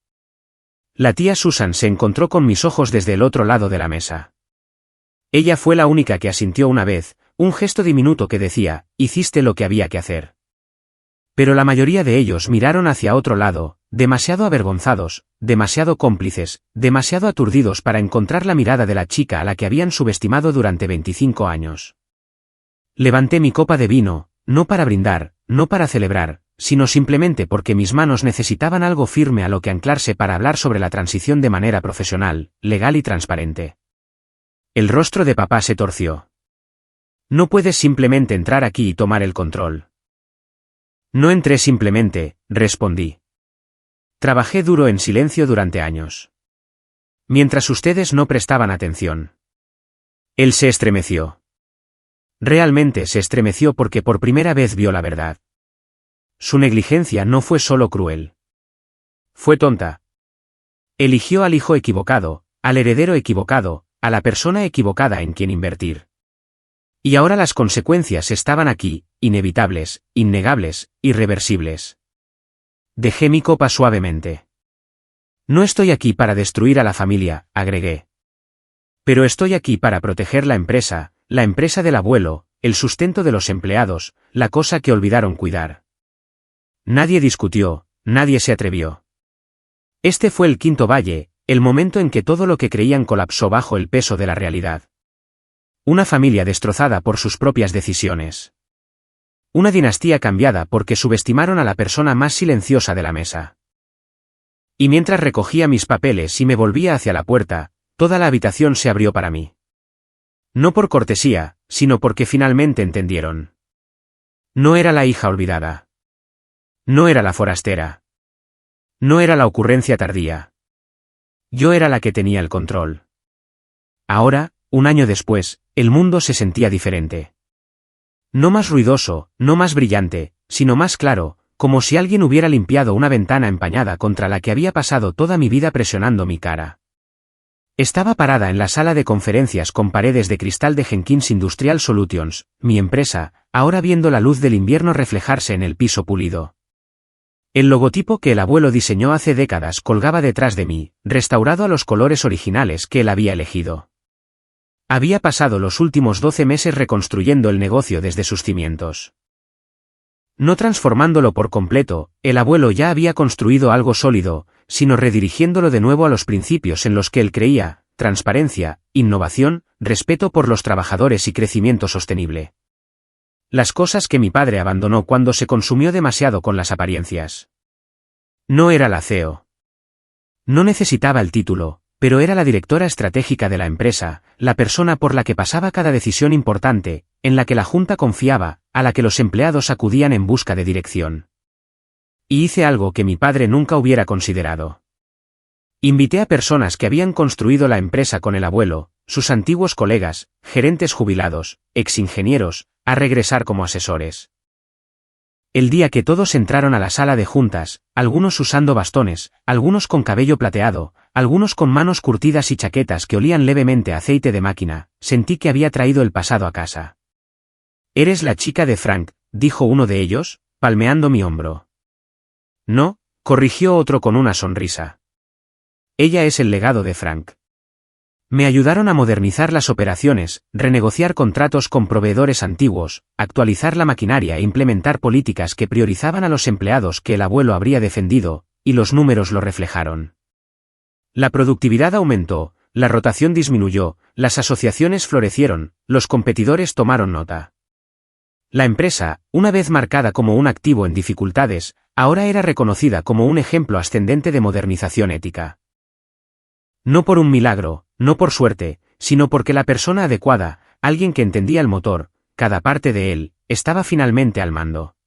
La tía Susan se encontró con mis ojos desde el otro lado de la mesa. Ella fue la única que asintió una vez, un gesto diminuto que decía, hiciste lo que había que hacer. Pero la mayoría de ellos miraron hacia otro lado, demasiado avergonzados, demasiado cómplices, demasiado aturdidos para encontrar la mirada de la chica a la que habían subestimado durante 25 años. Levanté mi copa de vino, no para brindar, no para celebrar, sino simplemente porque mis manos necesitaban algo firme a lo que anclarse para hablar sobre la transición de manera profesional, legal y transparente. El rostro de papá se torció. No puedes simplemente entrar aquí y tomar el control. No entré simplemente, respondí. Trabajé duro en silencio durante años. Mientras ustedes no prestaban atención. Él se estremeció. Realmente se estremeció porque por primera vez vio la verdad. Su negligencia no fue solo cruel. Fue tonta. Eligió al hijo equivocado, al heredero equivocado, a la persona equivocada en quien invertir. Y ahora las consecuencias estaban aquí, inevitables, innegables, irreversibles. Dejé mi copa suavemente. No estoy aquí para destruir a la familia, agregué. Pero estoy aquí para proteger la empresa del abuelo, el sustento de los empleados, la cosa que olvidaron cuidar. Nadie discutió, nadie se atrevió. Este fue el quinto valle, el momento en que todo lo que creían colapsó bajo el peso de la realidad. Una familia destrozada por sus propias decisiones. Una dinastía cambiada porque subestimaron a la persona más silenciosa de la mesa. Y mientras recogía mis papeles y me volvía hacia la puerta, toda la habitación se abrió para mí. No por cortesía, sino porque finalmente entendieron. No era la hija olvidada. No era la forastera. No era la ocurrencia tardía. Yo era la que tenía el control. Ahora, un año después, el mundo se sentía diferente. No más ruidoso, no más brillante, sino más claro, como si alguien hubiera limpiado una ventana empañada contra la que había pasado toda mi vida presionando mi cara. Estaba parada en la sala de conferencias con paredes de cristal de Jenkins Industrial Solutions, mi empresa, ahora viendo la luz del invierno reflejarse en el piso pulido. El logotipo que el abuelo diseñó hace décadas colgaba detrás de mí, restaurado a los colores originales que él había elegido. Había pasado los últimos 12 meses reconstruyendo el negocio desde sus cimientos. No transformándolo por completo, el abuelo ya había construido algo sólido, sino redirigiéndolo de nuevo a los principios en los que él creía: transparencia, innovación, respeto por los trabajadores y crecimiento sostenible. Las cosas que mi padre abandonó cuando se consumió demasiado con las apariencias. No era la CEO. No necesitaba el título, pero era la directora estratégica de la empresa, la persona por la que pasaba cada decisión importante, en la que la junta confiaba, a la que los empleados acudían en busca de dirección. Y hice algo que mi padre nunca hubiera considerado. Invité a personas que habían construido la empresa con el abuelo, sus antiguos colegas, gerentes jubilados, exingenieros, a regresar como asesores. El día que todos entraron a la sala de juntas, algunos usando bastones, algunos con cabello plateado, algunos con manos curtidas y chaquetas que olían levemente a aceite de máquina, sentí que había traído el pasado a casa. «¿Eres la chica de Frank?», dijo uno de ellos, palmeando mi hombro. «No», corrigió otro con una sonrisa. «Ella es el legado de Frank». Me ayudaron a modernizar las operaciones, renegociar contratos con proveedores antiguos, actualizar la maquinaria e implementar políticas que priorizaban a los empleados que el abuelo habría defendido, y los números lo reflejaron. La productividad aumentó, la rotación disminuyó, las asociaciones florecieron, los competidores tomaron nota. La empresa, una vez marcada como un activo en dificultades, ahora era reconocida como un ejemplo ascendente de modernización ética. No por un milagro, no por suerte, sino porque la persona adecuada, alguien que entendía el motor, cada parte de él, estaba finalmente al mando.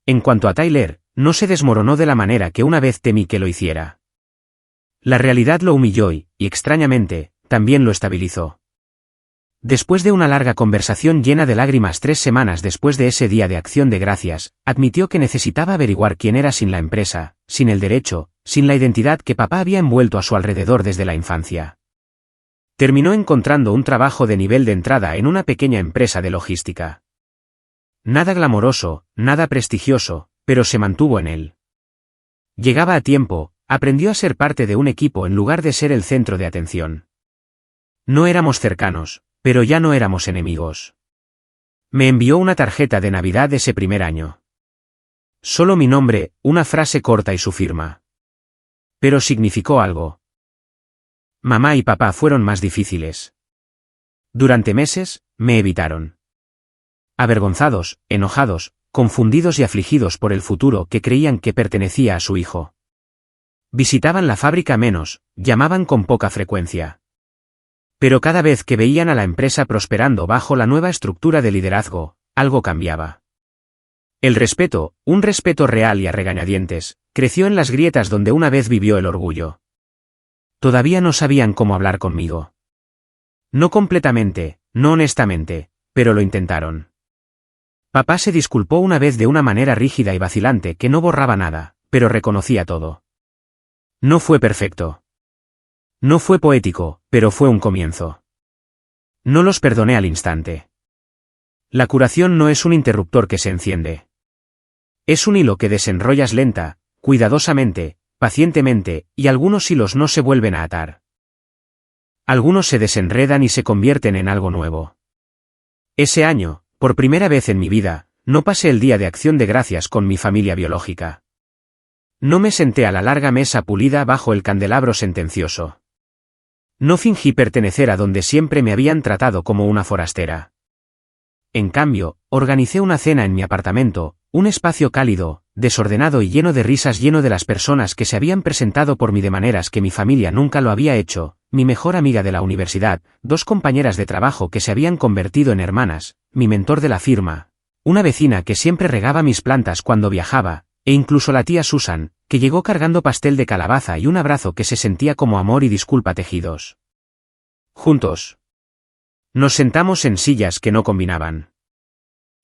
En cuanto a Tyler, no se desmoronó de la manera que una vez temí que lo hiciera. La realidad lo humilló y, extrañamente, también lo estabilizó. Después de una larga conversación llena de lágrimas 3 semanas después de ese día de acción de gracias, admitió que necesitaba averiguar quién era sin la empresa, sin el derecho, sin la identidad que papá había envuelto a su alrededor desde la infancia. Terminó encontrando un trabajo de nivel de entrada en una pequeña empresa de logística. Nada glamoroso, nada prestigioso, pero se mantuvo en él. Llegaba a tiempo, aprendió a ser parte de un equipo en lugar de ser el centro de atención. No éramos cercanos, pero ya no éramos enemigos. Me envió una tarjeta de Navidad ese primer año. Solo mi nombre, una frase corta y su firma. Pero significó algo. Mamá y papá fueron más difíciles. Durante meses, me evitaron. Avergonzados, enojados, confundidos y afligidos por el futuro que creían que pertenecía a su hijo. Visitaban la fábrica menos, llamaban con poca frecuencia. Pero cada vez que veían a la empresa prosperando bajo la nueva estructura de liderazgo, algo cambiaba. El respeto, un respeto real y a regañadientes, creció en las grietas donde una vez vivió el orgullo. Todavía no sabían cómo hablar conmigo. No completamente, no honestamente, pero lo intentaron. Papá se disculpó una vez de una manera rígida y vacilante que no borraba nada, pero reconocía todo. No fue perfecto. No fue poético, pero fue un comienzo. No los perdoné al instante. La curación no es un interruptor que se enciende. Es un hilo que desenrollas lenta, cuidadosamente, pacientemente, y algunos hilos no se vuelven a atar. Algunos se desenredan y se convierten en algo nuevo. Ese año, por primera vez en mi vida, no pasé el día de acción de gracias con mi familia biológica. No me senté a la larga mesa pulida bajo el candelabro sentencioso. No fingí pertenecer a donde siempre me habían tratado como una forastera. En cambio, organicé una cena en mi apartamento, un espacio cálido, desordenado y lleno de risas, lleno de las personas que se habían presentado por mí de maneras que mi familia nunca lo había hecho, mi mejor amiga de la universidad, 2 compañeras de trabajo que se habían convertido en hermanas, mi mentor de la firma, una vecina que siempre regaba mis plantas cuando viajaba, e incluso la tía Susan, que llegó cargando pastel de calabaza y un abrazo que se sentía como amor y disculpa tejidos. Juntos. Nos sentamos en sillas que no combinaban.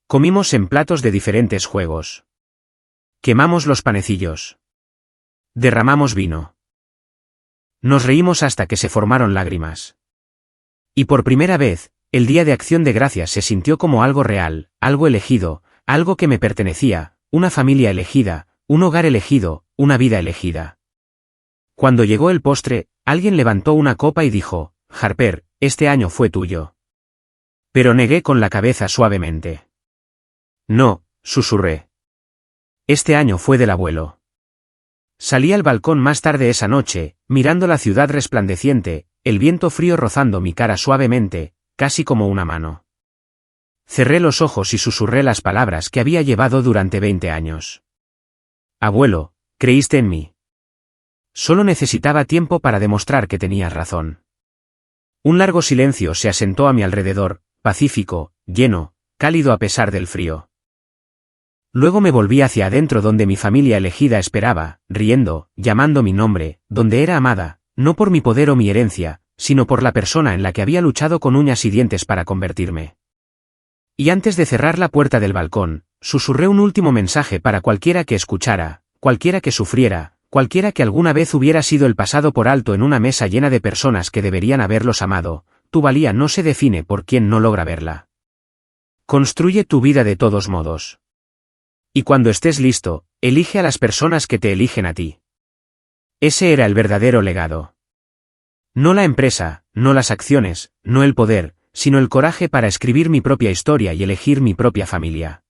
Comimos en platos de diferentes juegos. Quemamos los panecillos. Derramamos vino. Nos reímos hasta que se formaron lágrimas. Y por primera vez, el día de acción de gracias se sintió como algo real, algo elegido, algo que me pertenecía, una familia elegida, un hogar elegido, una vida elegida. Cuando llegó el postre, alguien levantó una copa y dijo, Harper, este año fue tuyo. Pero negué con la cabeza suavemente. No, susurré. Este año fue del abuelo. Salí al balcón más tarde esa noche, mirando la ciudad resplandeciente, el viento frío rozando mi cara suavemente, casi como una mano. Cerré los ojos y susurré las palabras que había llevado durante 20 años. Abuelo, creíste en mí. Solo necesitaba tiempo para demostrar que tenías razón. Un largo silencio se asentó a mi alrededor, pacífico, lleno, cálido a pesar del frío. Luego me volví hacia adentro donde mi familia elegida esperaba, riendo, llamando mi nombre, donde era amada, no por mi poder o mi herencia, sino por la persona en la que había luchado con uñas y dientes para convertirme. Y antes de cerrar la puerta del balcón, Susurré un último mensaje para cualquiera que escuchara, cualquiera que sufriera, cualquiera que alguna vez hubiera sido el pasado por alto en una mesa llena de personas que deberían haberlos amado. Tu valía no se define por quien no logra verla. Construye tu vida de todos modos. Y cuando estés listo, elige a las personas que te eligen a ti. Ese era el verdadero legado. No la empresa, no las acciones, no el poder, sino el coraje para escribir mi propia historia y elegir mi propia familia.